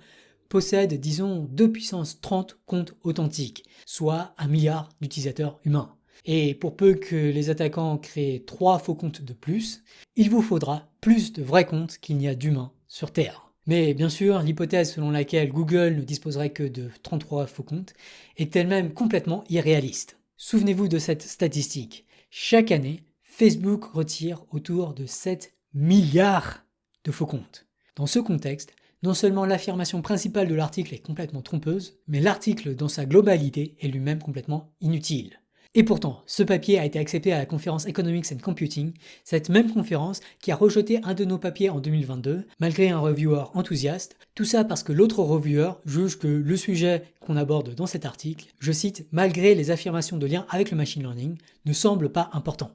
possède, disons, 2 puissance 30 comptes authentiques, soit 1 milliard d'utilisateurs humains. Et pour peu que les attaquants créent 3 faux comptes de plus, il vous faudra plus de vrais comptes qu'il n'y a d'humains sur Terre. Mais bien sûr, l'hypothèse selon laquelle Google ne disposerait que de 33 faux comptes est elle-même complètement irréaliste. Souvenez-vous de cette statistique. Chaque année, Facebook retire autour de 7 milliards de faux comptes. Dans ce contexte, non seulement l'affirmation principale de l'article est complètement trompeuse, mais l'article dans sa globalité est lui-même complètement inutile. Et pourtant, ce papier a été accepté à la conférence Economics and Computing, cette même conférence qui a rejeté un de nos papiers en 2022, malgré un reviewer enthousiaste, tout ça parce que l'autre reviewer juge que le sujet qu'on aborde dans cet article, je cite, malgré les affirmations de lien avec le machine learning, ne semble pas important.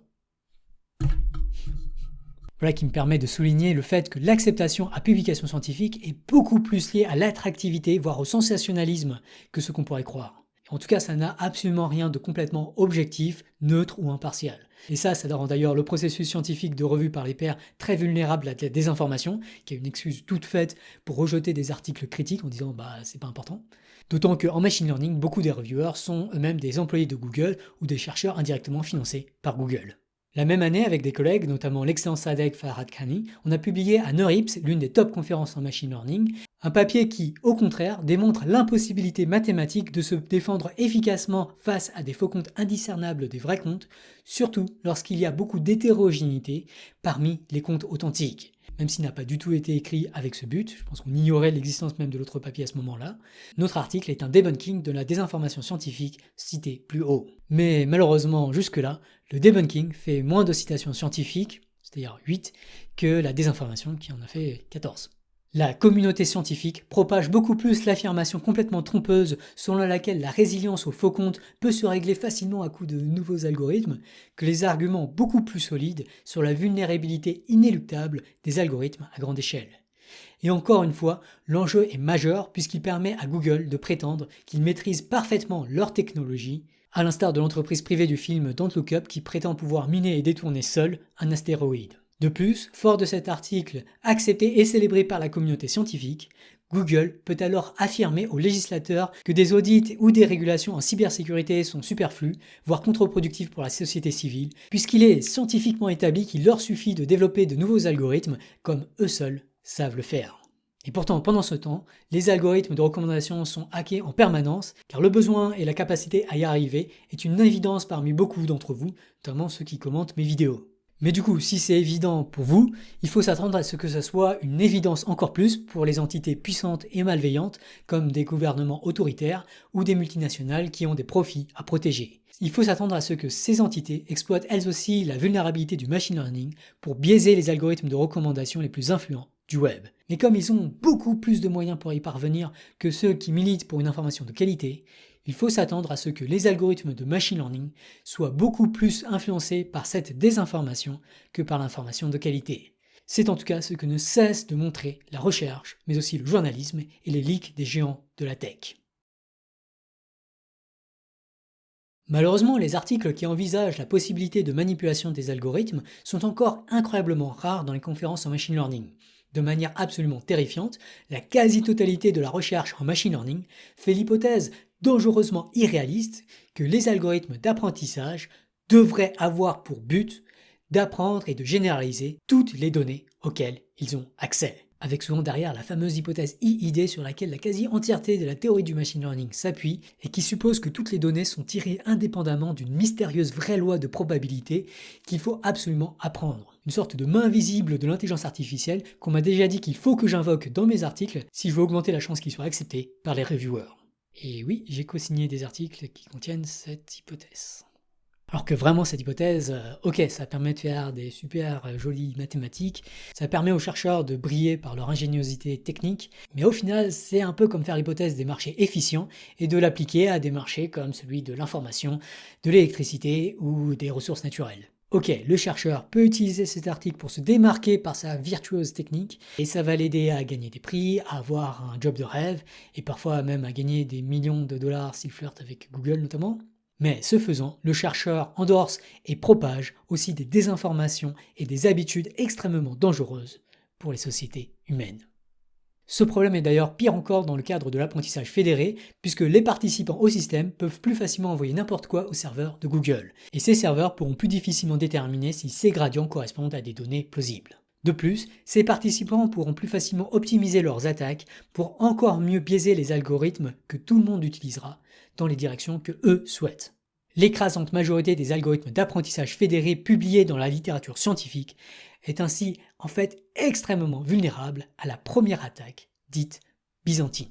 Voilà qui me permet de souligner le fait que l'acceptation à publication scientifique est beaucoup plus liée à l'attractivité, voire au sensationnalisme, que ce qu'on pourrait croire. En tout cas, ça n'a absolument rien de complètement objectif, neutre ou impartial. Et ça rend d'ailleurs le processus scientifique de revue par les pairs très vulnérable à la désinformation, qui est une excuse toute faite pour rejeter des articles critiques en disant c'est pas important. D'autant qu'en machine learning, beaucoup des reviewers sont eux-mêmes des employés de Google ou des chercheurs indirectement financés par Google. La même année, avec des collègues, notamment l'excellent Sadek Farhadkhani, on a publié à NeurIPS, l'une des top conférences en machine learning, un papier qui, au contraire, démontre l'impossibilité mathématique de se défendre efficacement face à des faux comptes indiscernables des vrais comptes, surtout lorsqu'il y a beaucoup d'hétérogénéité parmi les comptes authentiques. Même s'il n'a pas du tout été écrit avec ce but, je pense qu'on ignorait l'existence même de l'autre papier à ce moment-là, notre article est un debunking de la désinformation scientifique citée plus haut. Mais malheureusement, jusque-là, le debunking fait moins de citations scientifiques, c'est-à-dire 8, que la désinformation qui en a fait 14. La communauté scientifique propage beaucoup plus l'affirmation complètement trompeuse selon laquelle la résilience aux faux comptes peut se régler facilement à coup de nouveaux algorithmes que les arguments beaucoup plus solides sur la vulnérabilité inéluctable des algorithmes à grande échelle. Et encore une fois, l'enjeu est majeur puisqu'il permet à Google de prétendre qu'ils maîtrisent parfaitement leur technologie, à l'instar de l'entreprise privée du film Don't Look Up qui prétend pouvoir miner et détourner seul un astéroïde. De plus, fort de cet article accepté et célébré par la communauté scientifique, Google peut alors affirmer aux législateurs que des audits ou des régulations en cybersécurité sont superflus, voire contre-productifs pour la société civile, puisqu'il est scientifiquement établi qu'il leur suffit de développer de nouveaux algorithmes comme eux seuls savent le faire. Et pourtant, pendant ce temps, les algorithmes de recommandation sont hackés en permanence, car le besoin et la capacité à y arriver est une évidence parmi beaucoup d'entre vous, notamment ceux qui commentent mes vidéos. Mais du coup, si c'est évident pour vous, il faut s'attendre à ce que ça soit une évidence encore plus pour les entités puissantes et malveillantes comme des gouvernements autoritaires ou des multinationales qui ont des profits à protéger. Il faut s'attendre à ce que ces entités exploitent elles aussi la vulnérabilité du machine learning pour biaiser les algorithmes de recommandation les plus influents du web. Mais comme ils ont beaucoup plus de moyens pour y parvenir que ceux qui militent pour une information de qualité, il faut s'attendre à ce que les algorithmes de machine learning soient beaucoup plus influencés par cette désinformation que par l'information de qualité. C'est en tout cas ce que ne cesse de montrer la recherche, mais aussi le journalisme et les leaks des géants de la tech. Malheureusement, les articles qui envisagent la possibilité de manipulation des algorithmes sont encore incroyablement rares dans les conférences en machine learning. De manière absolument terrifiante, la quasi-totalité de la recherche en machine learning fait l'hypothèse dangereusement irréaliste que les algorithmes d'apprentissage devraient avoir pour but d'apprendre et de généraliser toutes les données auxquelles ils ont accès. Avec souvent derrière la fameuse hypothèse IID sur laquelle la quasi-entièreté de la théorie du machine learning s'appuie et qui suppose que toutes les données sont tirées indépendamment d'une mystérieuse vraie loi de probabilité qu'il faut absolument apprendre. Une sorte de main invisible de l'intelligence artificielle qu'on m'a déjà dit qu'il faut que j'invoque dans mes articles si je veux augmenter la chance qu'ils soient acceptés par les reviewers. Et oui, j'ai co-signé des articles qui contiennent cette hypothèse. Alors que vraiment cette hypothèse, ok, ça permet de faire des super jolies mathématiques, ça permet aux chercheurs de briller par leur ingéniosité technique, mais au final c'est un peu comme faire l'hypothèse des marchés efficients et de l'appliquer à des marchés comme celui de l'information, de l'électricité ou des ressources naturelles. Ok, le chercheur peut utiliser cet article pour se démarquer par sa virtuose technique et ça va l'aider à gagner des prix, à avoir un job de rêve et parfois même à gagner des millions de dollars s'il flirte avec Google notamment. Mais ce faisant, le chercheur endorse et propage aussi des désinformations et des habitudes extrêmement dangereuses pour les sociétés humaines. Ce problème est d'ailleurs pire encore dans le cadre de l'apprentissage fédéré, puisque les participants au système peuvent plus facilement envoyer n'importe quoi aux serveurs de Google, et ces serveurs pourront plus difficilement déterminer si ces gradients correspondent à des données plausibles. De plus, ces participants pourront plus facilement optimiser leurs attaques pour encore mieux biaiser les algorithmes que tout le monde utilisera dans les directions que eux souhaitent. L'écrasante majorité des algorithmes d'apprentissage fédérés publiés dans la littérature scientifique est ainsi en fait extrêmement vulnérable à la première attaque, dite byzantine.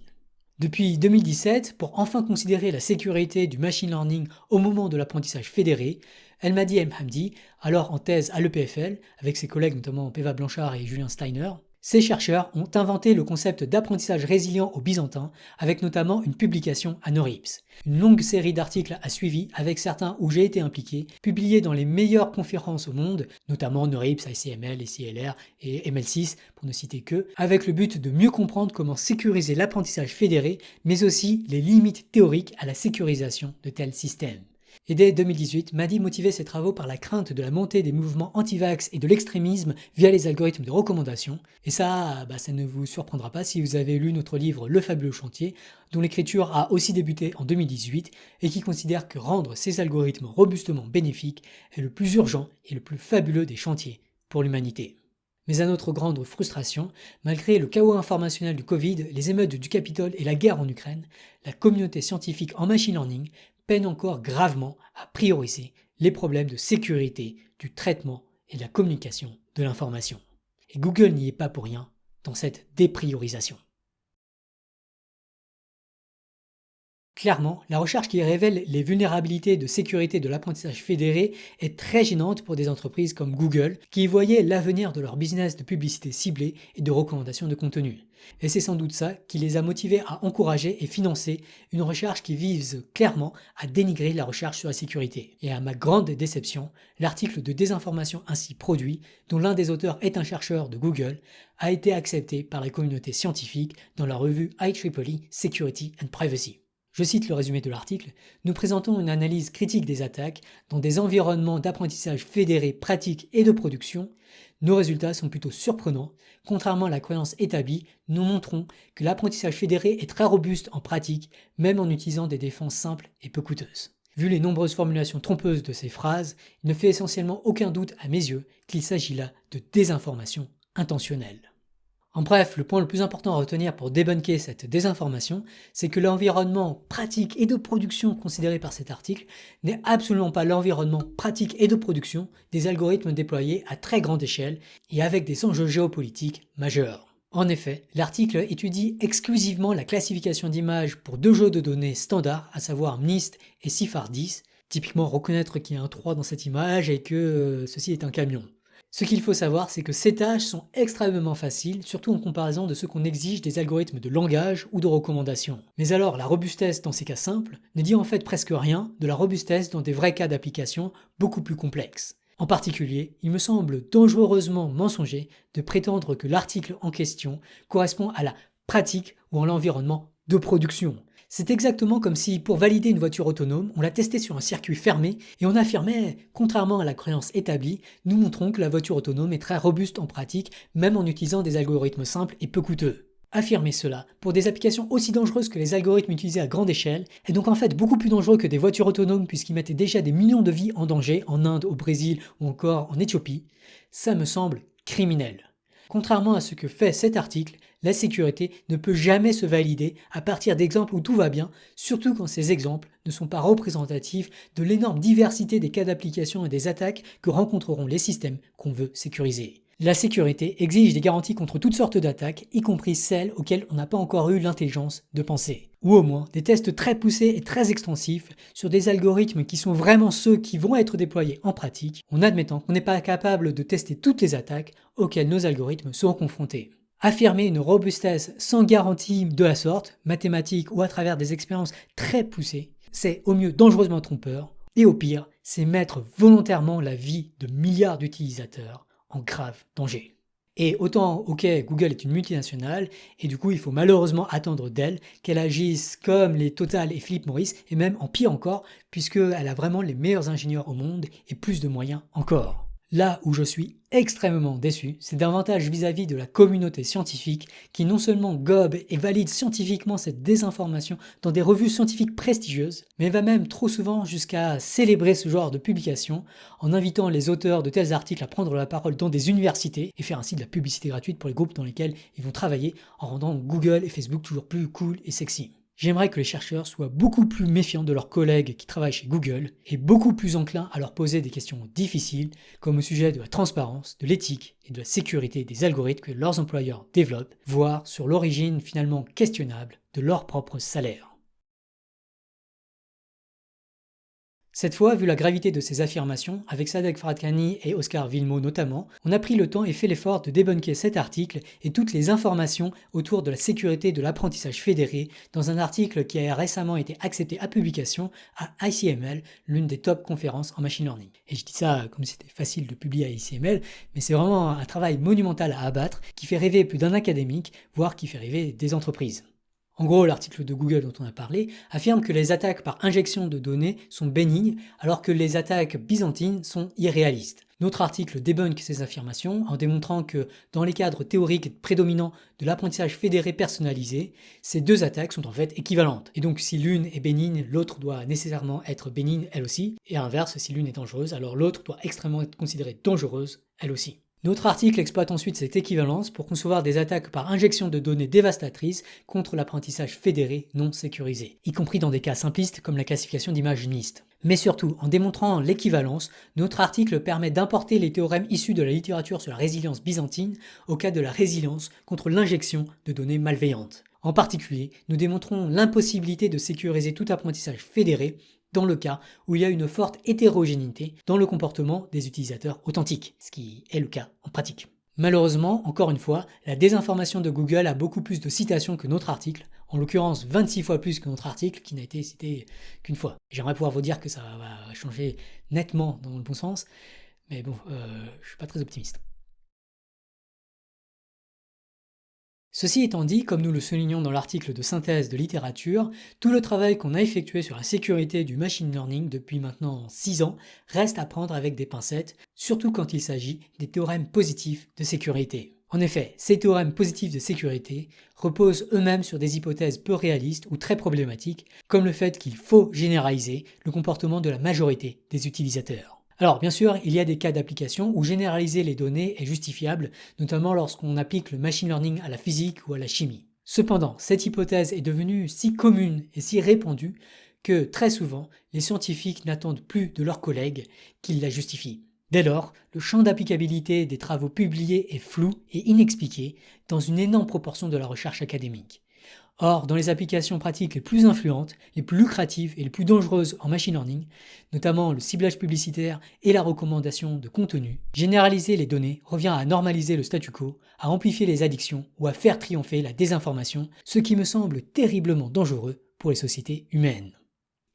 Depuis 2017, pour enfin considérer la sécurité du machine learning au moment de l'apprentissage fédéré, Elmadi Hamdi, alors en thèse à l'EPFL, avec ses collègues notamment Peva Blanchard et Julien Steiner, ces chercheurs ont inventé le concept d'apprentissage résilient au byzantin, avec notamment une publication à NeurIPS. Une longue série d'articles a suivi, avec certains où j'ai été impliqué, publiés dans les meilleures conférences au monde, notamment NeurIPS, ICML, SILR et ML6, pour ne citer que, avec le but de mieux comprendre comment sécuriser l'apprentissage fédéré, mais aussi les limites théoriques à la sécurisation de tels systèmes. Et dès 2018, Mahdi motivait ses travaux par la crainte de la montée des mouvements anti-vax et de l'extrémisme via les algorithmes de recommandation. Et ça ne vous surprendra pas si vous avez lu notre livre Le fabuleux chantier, dont l'écriture a aussi débuté en 2018 et qui considère que rendre ces algorithmes robustement bénéfiques est le plus urgent et le plus fabuleux des chantiers pour l'humanité. Mais à notre grande frustration, malgré le chaos informationnel du Covid, les émeutes du Capitole et la guerre en Ukraine, la communauté scientifique en machine learning peine encore gravement à prioriser les problèmes de sécurité, du traitement et de la communication de l'information. Et Google n'y est pas pour rien dans cette dépriorisation. Clairement, la recherche qui révèle les vulnérabilités de sécurité de l'apprentissage fédéré est très gênante pour des entreprises comme Google qui y voyaient l'avenir de leur business de publicité ciblée et de recommandation de contenu. Et c'est sans doute ça qui les a motivés à encourager et financer une recherche qui vise clairement à dénigrer la recherche sur la sécurité. Et à ma grande déception, l'article de désinformation ainsi produit, dont l'un des auteurs est un chercheur de Google, a été accepté par la communauté scientifique dans la revue IEEE Security and Privacy. Je cite le résumé de l'article, nous présentons une analyse critique des attaques dans des environnements d'apprentissage fédérés pratiques et de production. Nos résultats sont plutôt surprenants. Contrairement à la croyance établie, nous montrons que l'apprentissage fédéré est très robuste en pratique, même en utilisant des défenses simples et peu coûteuses. Vu les nombreuses formulations trompeuses de ces phrases, il ne fait essentiellement aucun doute à mes yeux qu'il s'agit là de désinformation intentionnelle. En bref, le point le plus important à retenir pour débunker cette désinformation, c'est que l'environnement pratique et de production considéré par cet article n'est absolument pas l'environnement pratique et de production des algorithmes déployés à très grande échelle et avec des enjeux géopolitiques majeurs. En effet, l'article étudie exclusivement la classification d'images pour deux jeux de données standards, à savoir MNIST et CIFAR-10, typiquement reconnaître qu'il y a un 3 dans cette image et que ceci est un camion. Ce qu'il faut savoir, c'est que ces tâches sont extrêmement faciles, surtout en comparaison de ce qu'on exige des algorithmes de langage ou de recommandation. Mais alors, la robustesse dans ces cas simples ne dit en fait presque rien de la robustesse dans des vrais cas d'application beaucoup plus complexes. En particulier, il me semble dangereusement mensonger de prétendre que l'article en question correspond à la pratique ou à l'environnement de production. C'est exactement comme si, pour valider une voiture autonome, on la testait sur un circuit fermé et on affirmait, contrairement à la croyance établie, nous montrons que la voiture autonome est très robuste en pratique, même en utilisant des algorithmes simples et peu coûteux. Affirmer cela pour des applications aussi dangereuses que les algorithmes utilisés à grande échelle est donc en fait beaucoup plus dangereux que des voitures autonomes puisqu'ils mettaient déjà des millions de vies en danger en Inde, au Brésil ou encore en Éthiopie. Ça me semble criminel. Contrairement à ce que fait cet article, la sécurité ne peut jamais se valider à partir d'exemples où tout va bien, surtout quand ces exemples ne sont pas représentatifs de l'énorme diversité des cas d'application et des attaques que rencontreront les systèmes qu'on veut sécuriser. La sécurité exige des garanties contre toutes sortes d'attaques, y compris celles auxquelles on n'a pas encore eu l'intelligence de penser. Ou au moins des tests très poussés et très extensifs sur des algorithmes qui sont vraiment ceux qui vont être déployés en pratique, en admettant qu'on n'est pas capable de tester toutes les attaques auxquelles nos algorithmes seront confrontés. Affirmer une robustesse sans garantie de la sorte, mathématique ou à travers des expériences très poussées, c'est au mieux dangereusement trompeur, et au pire, c'est mettre volontairement la vie de milliards d'utilisateurs en grave danger. Et autant, ok, Google est une multinationale, et du coup il faut malheureusement attendre d'elle qu'elle agisse comme les Total et Philip Morris, et même en pire encore, puisqu'elle a vraiment les meilleurs ingénieurs au monde et plus de moyens encore. Là où je suis extrêmement déçu, c'est davantage vis-à-vis de la communauté scientifique qui non seulement gobe et valide scientifiquement cette désinformation dans des revues scientifiques prestigieuses, mais va même trop souvent jusqu'à célébrer ce genre de publication en invitant les auteurs de tels articles à prendre la parole dans des universités et faire ainsi de la publicité gratuite pour les groupes dans lesquels ils vont travailler en rendant Google et Facebook toujours plus cool et sexy. J'aimerais que les chercheurs soient beaucoup plus méfiants de leurs collègues qui travaillent chez Google et beaucoup plus enclins à leur poser des questions difficiles, comme au sujet de la transparence, de l'éthique et de la sécurité des algorithmes que leurs employeurs développent, voire sur l'origine finalement questionnable de leur propre salaire. Cette fois, vu la gravité de ces affirmations, avec Sadek Faradkani et Oscar Villemot notamment, on a pris le temps et fait l'effort de débunker cet article et toutes les informations autour de la sécurité de l'apprentissage fédéré dans un article qui a récemment été accepté à publication à ICML, l'une des top conférences en machine learning. Et je dis ça comme si c'était facile de publier à ICML, mais c'est vraiment un travail monumental à abattre qui fait rêver plus d'un académique, voire qui fait rêver des entreprises. En gros, l'article de Google dont on a parlé affirme que les attaques par injection de données sont bénignes, alors que les attaques byzantines sont irréalistes. Notre article débunk ces affirmations en démontrant que dans les cadres théoriques prédominants de l'apprentissage fédéré personnalisé, ces deux attaques sont en fait équivalentes. Et donc si l'une est bénigne, l'autre doit nécessairement être bénigne elle aussi, et à l'inverse, si l'une est dangereuse, alors l'autre doit extrêmement être considérée dangereuse elle aussi. Notre article exploite ensuite cette équivalence pour concevoir des attaques par injection de données dévastatrices contre l'apprentissage fédéré non sécurisé, y compris dans des cas simplistes comme la classification d'images NIST. Mais surtout, en démontrant l'équivalence, notre article permet d'importer les théorèmes issus de la littérature sur la résilience byzantine au cas de la résilience contre l'injection de données malveillantes. En particulier, nous démontrons l'impossibilité de sécuriser tout apprentissage fédéré dans le cas où il y a une forte hétérogénéité dans le comportement des utilisateurs authentiques, ce qui est le cas en pratique. Malheureusement, encore une fois, la désinformation de Google a beaucoup plus de citations que notre article, en l'occurrence 26 fois plus que notre article qui n'a été cité qu'une fois. J'aimerais pouvoir vous dire que ça va changer nettement dans le bon sens, mais bon, je suis pas très optimiste. Ceci étant dit, comme nous le soulignons dans l'article de synthèse de littérature, tout le travail qu'on a effectué sur la sécurité du machine learning depuis maintenant 6 ans reste à prendre avec des pincettes, surtout quand il s'agit des théorèmes positifs de sécurité. En effet, ces théorèmes positifs de sécurité reposent eux-mêmes sur des hypothèses peu réalistes ou très problématiques, comme le fait qu'il faut généraliser le comportement de la majorité des utilisateurs. Alors bien sûr, il y a des cas d'application où généraliser les données est justifiable, notamment lorsqu'on applique le machine learning à la physique ou à la chimie. Cependant, cette hypothèse est devenue si commune et si répandue que très souvent, les scientifiques n'attendent plus de leurs collègues qu'ils la justifient. Dès lors, le champ d'applicabilité des travaux publiés est flou et inexpliqué dans une énorme proportion de la recherche académique. Or, dans les applications pratiques les plus influentes, les plus lucratives et les plus dangereuses en machine learning, notamment le ciblage publicitaire et la recommandation de contenu, généraliser les données revient à normaliser le statu quo, à amplifier les addictions ou à faire triompher la désinformation, ce qui me semble terriblement dangereux pour les sociétés humaines.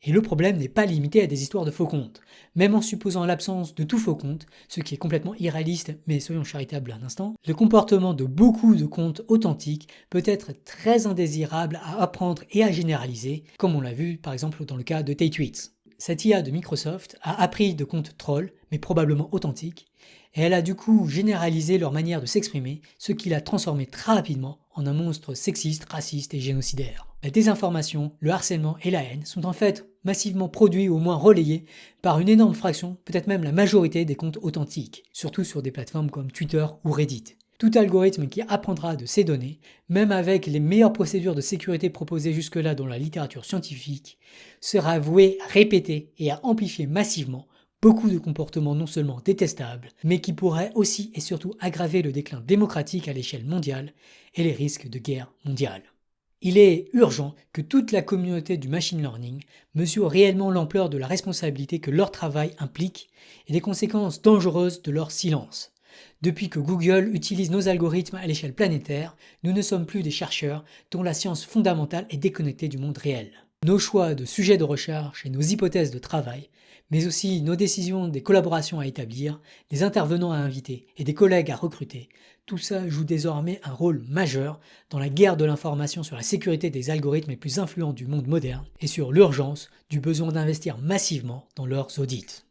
Et le problème n'est pas limité à des histoires de faux comptes. Même en supposant l'absence de tout faux compte, ce qui est complètement irréaliste, mais soyons charitables un instant, le comportement de beaucoup de comptes authentiques peut être très indésirable à apprendre et à généraliser, comme on l'a vu par exemple dans le cas de Tay-Tweets. Cette IA de Microsoft a appris de comptes trolls, mais probablement authentiques, et elle a du coup généralisé leur manière de s'exprimer, ce qui l'a transformé très rapidement en un monstre sexiste, raciste et génocidaire. La désinformation, le harcèlement et la haine sont en fait massivement produits ou au moins relayés par une énorme fraction, peut-être même la majorité des comptes authentiques, surtout sur des plateformes comme Twitter ou Reddit. Tout algorithme qui apprendra de ces données, même avec les meilleures procédures de sécurité proposées jusque-là dans la littérature scientifique, sera voué à répéter et à amplifier massivement beaucoup de comportements non seulement détestables, mais qui pourraient aussi et surtout aggraver le déclin démocratique à l'échelle mondiale et les risques de guerre mondiale. Il est urgent que toute la communauté du machine learning mesure réellement l'ampleur de la responsabilité que leur travail implique et des conséquences dangereuses de leur silence. Depuis que Google utilise nos algorithmes à l'échelle planétaire, nous ne sommes plus des chercheurs dont la science fondamentale est déconnectée du monde réel. Nos choix de sujets de recherche et nos hypothèses de travail, mais aussi nos décisions des collaborations à établir, des intervenants à inviter et des collègues à recruter, tout ça joue désormais un rôle majeur dans la guerre de l'information sur la sécurité des algorithmes les plus influents du monde moderne et sur l'urgence du besoin d'investir massivement dans leurs audits.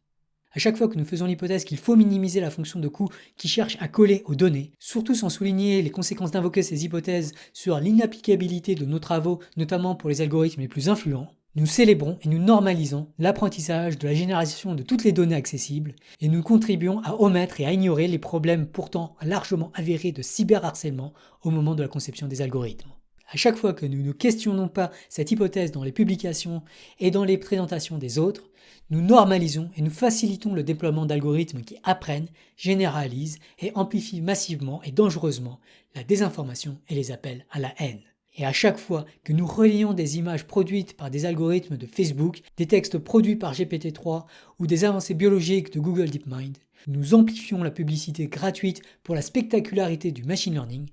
À chaque fois que nous faisons l'hypothèse qu'il faut minimiser la fonction de coût qui cherche à coller aux données, surtout sans souligner les conséquences d'invoquer ces hypothèses sur l'inapplicabilité de nos travaux, notamment pour les algorithmes les plus influents, nous célébrons et nous normalisons l'apprentissage de la généralisation de toutes les données accessibles et nous contribuons à omettre et à ignorer les problèmes pourtant largement avérés de cyberharcèlement au moment de la conception des algorithmes. À chaque fois que nous ne questionnons pas cette hypothèse dans les publications et dans les présentations des autres, nous normalisons et nous facilitons le déploiement d'algorithmes qui apprennent, généralisent et amplifient massivement et dangereusement la désinformation et les appels à la haine. Et à chaque fois que nous relions des images produites par des algorithmes de Facebook, des textes produits par GPT-3 ou des avancées biologiques de Google DeepMind, nous amplifions la publicité gratuite pour la spectacularité du machine learning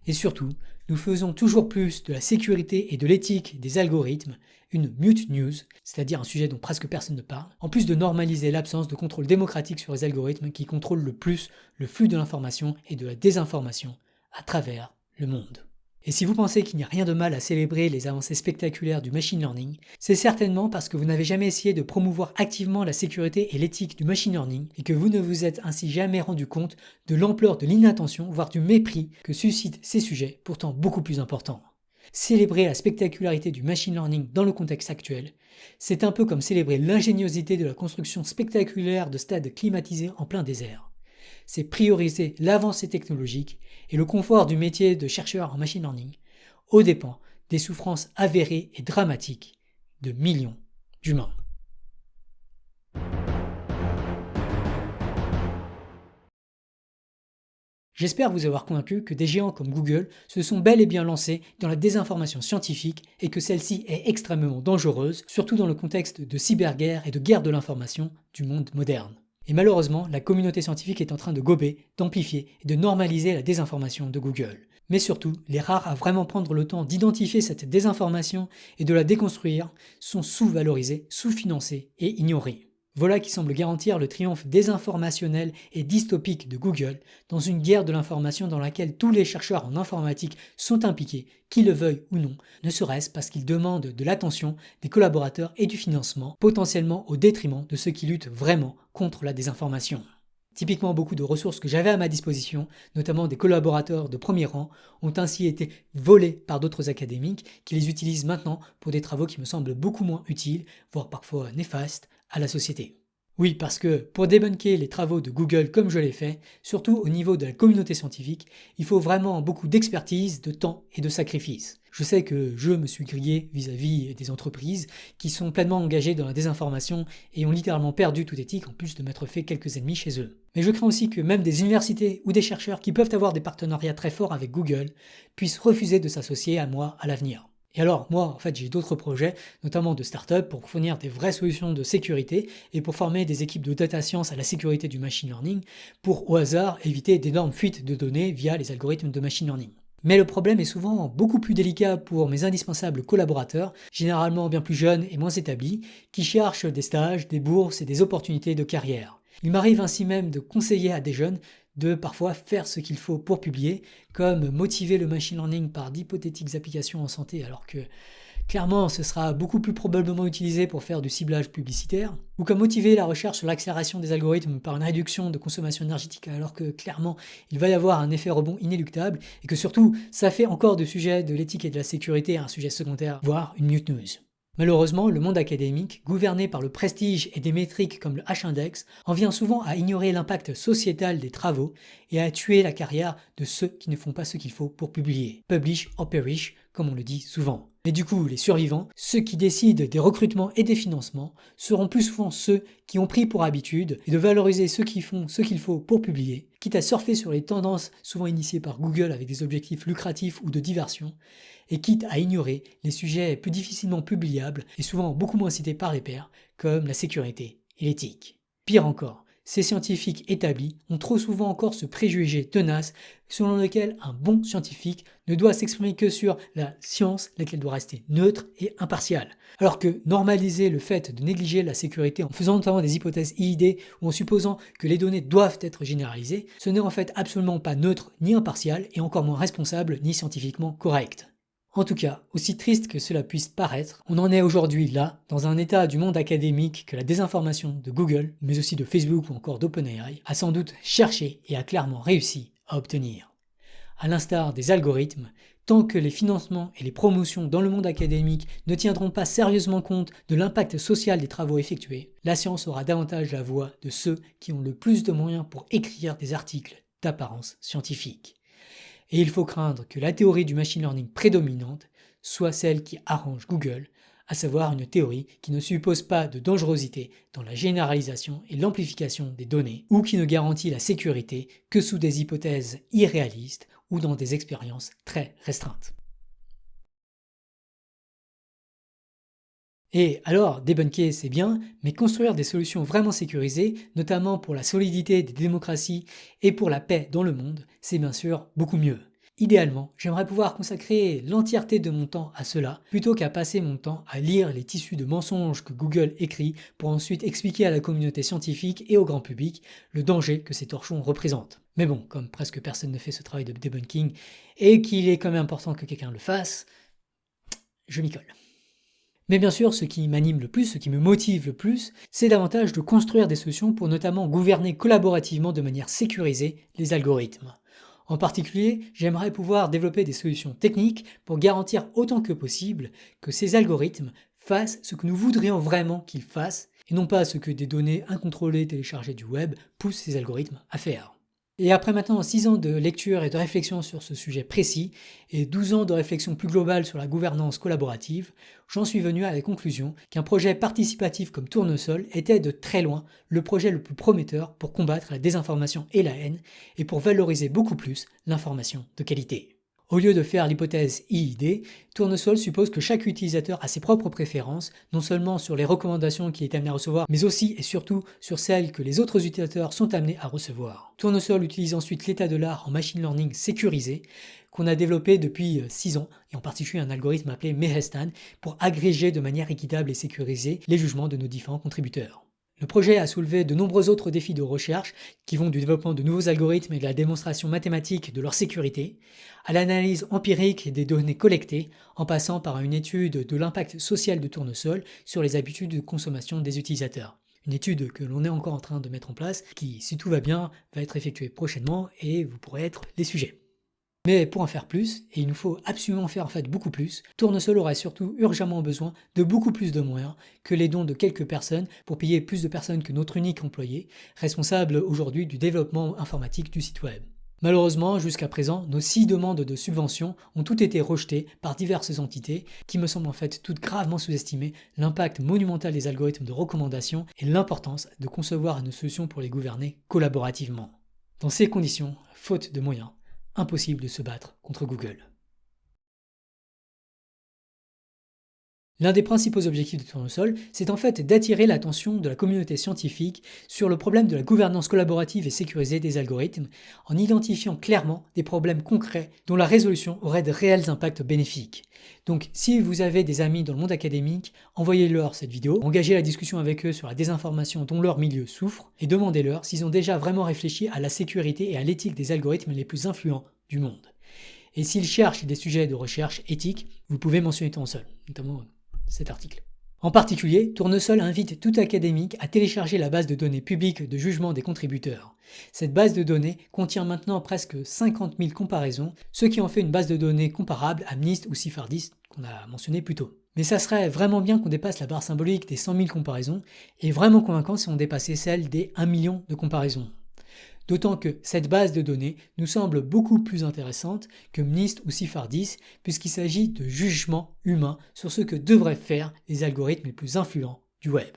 et surtout, nous faisons toujours plus de la sécurité et de l'éthique des algorithmes une mute news, c'est-à-dire un sujet dont presque personne ne parle, en plus de normaliser l'absence de contrôle démocratique sur les algorithmes qui contrôlent le plus le flux de l'information et de la désinformation à travers le monde. Et si vous pensez qu'il n'y a rien de mal à célébrer les avancées spectaculaires du machine learning, c'est certainement parce que vous n'avez jamais essayé de promouvoir activement la sécurité et l'éthique du machine learning et que vous ne vous êtes ainsi jamais rendu compte de l'ampleur de l'inattention, voire du mépris que suscitent ces sujets, pourtant beaucoup plus importants. Célébrer la spectacularité du machine learning dans le contexte actuel, c'est un peu comme célébrer l'ingéniosité de la construction spectaculaire de stades climatisés en plein désert. C'est prioriser l'avancée technologique et le confort du métier de chercheur en machine learning aux dépens des souffrances avérées et dramatiques de millions d'humains. J'espère vous avoir convaincu que des géants comme Google se sont bel et bien lancés dans la désinformation scientifique et que celle-ci est extrêmement dangereuse, surtout dans le contexte de cyberguerre et de guerre de l'information du monde moderne. Et malheureusement, la communauté scientifique est en train de gober, d'amplifier et de normaliser la désinformation de Google. Mais surtout, les rares à vraiment prendre le temps d'identifier cette désinformation et de la déconstruire sont sous-valorisés, sous-financés et ignorés. Voilà qui semble garantir le triomphe désinformationnel et dystopique de Google dans une guerre de l'information dans laquelle tous les chercheurs en informatique sont impliqués, qu'ils le veuillent ou non, ne serait-ce parce qu'ils demandent de l'attention des collaborateurs et du financement, potentiellement au détriment de ceux qui luttent vraiment contre la désinformation. Typiquement, beaucoup de ressources que j'avais à ma disposition, notamment des collaborateurs de premier rang, ont ainsi été volées par d'autres académiques qui les utilisent maintenant pour des travaux qui me semblent beaucoup moins utiles, voire parfois néfastes, à la société. Oui, parce que pour débunker les travaux de Google comme je l'ai fait, surtout au niveau de la communauté scientifique, il faut vraiment beaucoup d'expertise, de temps et de sacrifice. Je sais que je me suis grillé vis-à-vis des entreprises qui sont pleinement engagées dans la désinformation et ont littéralement perdu toute éthique en plus de m'être fait quelques ennemis chez eux. Mais je crains aussi que même des universités ou des chercheurs qui peuvent avoir des partenariats très forts avec Google puissent refuser de s'associer à moi à l'avenir. Et alors, moi, en fait, j'ai d'autres projets, notamment de start-up, pour fournir des vraies solutions de sécurité et pour former des équipes de data science à la sécurité du machine learning pour, au hasard, éviter d'énormes fuites de données via les algorithmes de machine learning. Mais le problème est souvent beaucoup plus délicat pour mes indispensables collaborateurs, généralement bien plus jeunes et moins établis, qui cherchent des stages, des bourses et des opportunités de carrière. Il m'arrive ainsi même de conseiller à des jeunes de parfois faire ce qu'il faut pour publier, comme motiver le machine learning par d'hypothétiques applications en santé alors que clairement, ce sera beaucoup plus probablement utilisé pour faire du ciblage publicitaire, ou comme motiver la recherche sur l'accélération des algorithmes par une réduction de consommation énergétique, alors que clairement, il va y avoir un effet rebond inéluctable, et que surtout, ça fait encore du sujet de l'éthique et de la sécurité un sujet secondaire, voire une mute news. Malheureusement, le monde académique, gouverné par le prestige et des métriques comme le H-index, en vient souvent à ignorer l'impact sociétal des travaux et à tuer la carrière de ceux qui ne font pas ce qu'il faut pour publier. Publish or perish, comme on le dit souvent. Mais du coup, les survivants, ceux qui décident des recrutements et des financements, seront plus souvent ceux qui ont pris pour habitude de valoriser ceux qui font ce qu'il faut pour publier, quitte à surfer sur les tendances souvent initiées par Google avec des objectifs lucratifs ou de diversion, et quitte à ignorer les sujets plus difficilement publiables et souvent beaucoup moins cités par les pairs, comme la sécurité et l'éthique. Pire encore, ces scientifiques établis ont trop souvent encore ce préjugé tenace selon lequel un bon scientifique ne doit s'exprimer que sur la science, laquelle doit rester neutre et impartiale. Alors que normaliser le fait de négliger la sécurité en faisant notamment des hypothèses IID ou en supposant que les données doivent être généralisées, ce n'est en fait absolument pas neutre ni impartial et encore moins responsable ni scientifiquement correct. En tout cas, aussi triste que cela puisse paraître, on en est aujourd'hui là, dans un état du monde académique que la désinformation de Google, mais aussi de Facebook ou encore d'OpenAI, a sans doute cherché et a clairement réussi à obtenir. À l'instar des algorithmes, tant que les financements et les promotions dans le monde académique ne tiendront pas sérieusement compte de l'impact social des travaux effectués, la science aura davantage la voix de ceux qui ont le plus de moyens pour écrire des articles d'apparence scientifique. Et il faut craindre que la théorie du machine learning prédominante soit celle qui arrange Google, à savoir une théorie qui ne suppose pas de dangerosité dans la généralisation et l'amplification des données, ou qui ne garantit la sécurité que sous des hypothèses irréalistes ou dans des expériences très restreintes. Et alors, débunker c'est bien, mais construire des solutions vraiment sécurisées, notamment pour la solidité des démocraties et pour la paix dans le monde, c'est bien sûr beaucoup mieux. Idéalement, j'aimerais pouvoir consacrer l'entièreté de mon temps à cela, plutôt qu'à passer mon temps à lire les tissus de mensonges que Google écrit pour ensuite expliquer à la communauté scientifique et au grand public le danger que ces torchons représentent. Mais bon, comme presque personne ne fait ce travail de debunking et qu'il est quand même important que quelqu'un le fasse, je m'y colle. Mais bien sûr, ce qui m'anime le plus, ce qui me motive le plus, c'est davantage de construire des solutions pour notamment gouverner collaborativement de manière sécurisée les algorithmes. En particulier, j'aimerais pouvoir développer des solutions techniques pour garantir autant que possible que ces algorithmes fassent ce que nous voudrions vraiment qu'ils fassent, et non pas ce que des données incontrôlées téléchargées du web poussent ces algorithmes à faire. Et après maintenant 6 ans de lecture et de réflexion sur ce sujet précis, et 12 ans de réflexion plus globale sur la gouvernance collaborative, j'en suis venu à la conclusion qu'un projet participatif comme Tournesol était de très loin le projet le plus prometteur pour combattre la désinformation et la haine, et pour valoriser beaucoup plus l'information de qualité. Au lieu de faire l'hypothèse IID, Tournesol suppose que chaque utilisateur a ses propres préférences, non seulement sur les recommandations qu'il est amené à recevoir, mais aussi et surtout sur celles que les autres utilisateurs sont amenés à recevoir. Tournesol utilise ensuite l'état de l'art en machine learning sécurisé, qu'on a développé depuis 6 ans, et en particulier un algorithme appelé Mehestan, pour agréger de manière équitable et sécurisée les jugements de nos différents contributeurs. Le projet a soulevé de nombreux autres défis de recherche qui vont du développement de nouveaux algorithmes et de la démonstration mathématique de leur sécurité, à l'analyse empirique des données collectées, en passant par une étude de l'impact social de Tournesol sur les habitudes de consommation des utilisateurs. Une étude que l'on est encore en train de mettre en place, qui, si tout va bien, va être effectuée prochainement et vous pourrez être les sujets. Mais pour en faire plus, et il nous faut absolument faire en fait beaucoup plus, Tournesol aurait surtout urgemment besoin de beaucoup plus de moyens que les dons de quelques personnes pour payer plus de personnes que notre unique employé, responsable aujourd'hui du développement informatique du site web. Malheureusement, jusqu'à présent, nos 6 demandes de subventions ont toutes été rejetées par diverses entités qui me semblent en fait toutes gravement sous-estimer l'impact monumental des algorithmes de recommandation et l'importance de concevoir une solution pour les gouverner collaborativement. Dans ces conditions, faute de moyens, impossible de se battre contre Google. L'un des principaux objectifs de Tournesol, c'est en fait d'attirer l'attention de la communauté scientifique sur le problème de la gouvernance collaborative et sécurisée des algorithmes, en identifiant clairement des problèmes concrets dont la résolution aurait de réels impacts bénéfiques. Donc si vous avez des amis dans le monde académique, envoyez-leur cette vidéo, engagez la discussion avec eux sur la désinformation dont leur milieu souffre, et demandez-leur s'ils ont déjà vraiment réfléchi à la sécurité et à l'éthique des algorithmes les plus influents du monde. Et s'ils cherchent des sujets de recherche éthique, vous pouvez mentionner Tournesol, notamment cet article. En particulier, Tournesol invite tout académique à télécharger la base de données publique de jugement des contributeurs. Cette base de données contient maintenant presque 50 000 comparaisons, ce qui en fait une base de données comparable à MNIST ou CIFAR-10 qu'on a mentionné plus tôt. Mais ça serait vraiment bien qu'on dépasse la barre symbolique des 100 000 comparaisons, et vraiment convaincant si on dépassait celle des 1 million de comparaisons. D'autant que cette base de données nous semble beaucoup plus intéressante que MNIST ou CIFAR-10 puisqu'il s'agit de jugements humains sur ce que devraient faire les algorithmes les plus influents du web.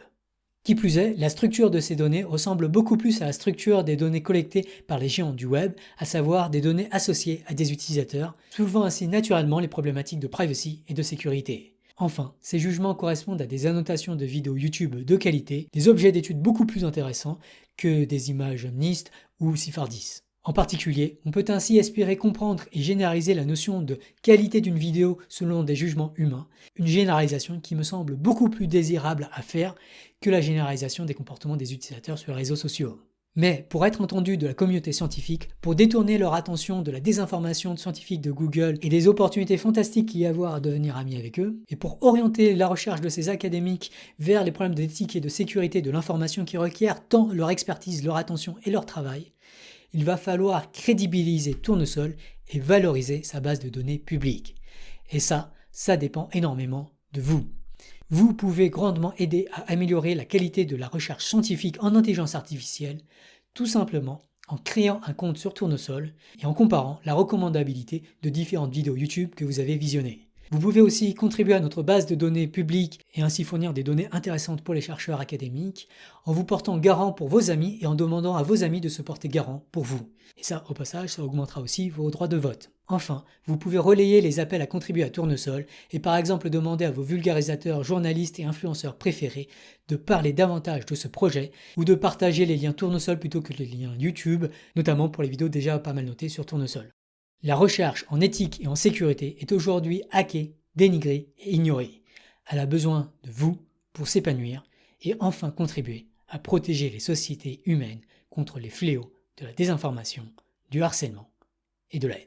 Qui plus est, la structure de ces données ressemble beaucoup plus à la structure des données collectées par les géants du web, à savoir des données associées à des utilisateurs, soulevant ainsi naturellement les problématiques de privacy et de sécurité. Enfin, ces jugements correspondent à des annotations de vidéos YouTube de qualité, des objets d'études beaucoup plus intéressants que des images NIST ou CIFAR-10. En particulier, on peut ainsi espérer comprendre et généraliser la notion de qualité d'une vidéo selon des jugements humains, une généralisation qui me semble beaucoup plus désirable à faire que la généralisation des comportements des utilisateurs sur les réseaux sociaux. Mais pour être entendu de la communauté scientifique, pour détourner leur attention de la désinformation scientifique de Google et des opportunités fantastiques qu'il y a à avoir à devenir amis avec eux, et pour orienter la recherche de ces académiques vers les problèmes d'éthique et de sécurité de l'information qui requièrent tant leur expertise, leur attention et leur travail, il va falloir crédibiliser Tournesol et valoriser sa base de données publique. Et ça dépend énormément de vous. Vous pouvez grandement aider à améliorer la qualité de la recherche scientifique en intelligence artificielle, tout simplement en créant un compte sur Tournesol et en comparant la recommandabilité de différentes vidéos YouTube que vous avez visionnées. Vous pouvez aussi contribuer à notre base de données publique et ainsi fournir des données intéressantes pour les chercheurs académiques en vous portant garant pour vos amis et en demandant à vos amis de se porter garant pour vous. Et ça, au passage, ça augmentera aussi vos droits de vote. Enfin, vous pouvez relayer les appels à contribuer à Tournesol et par exemple demander à vos vulgarisateurs, journalistes et influenceurs préférés de parler davantage de ce projet ou de partager les liens Tournesol plutôt que les liens YouTube, notamment pour les vidéos déjà pas mal notées sur Tournesol. La recherche en éthique et en sécurité est aujourd'hui hackée, dénigrée et ignorée. Elle a besoin de vous pour s'épanouir et enfin contribuer à protéger les sociétés humaines contre les fléaux de la désinformation, du harcèlement et de la haine.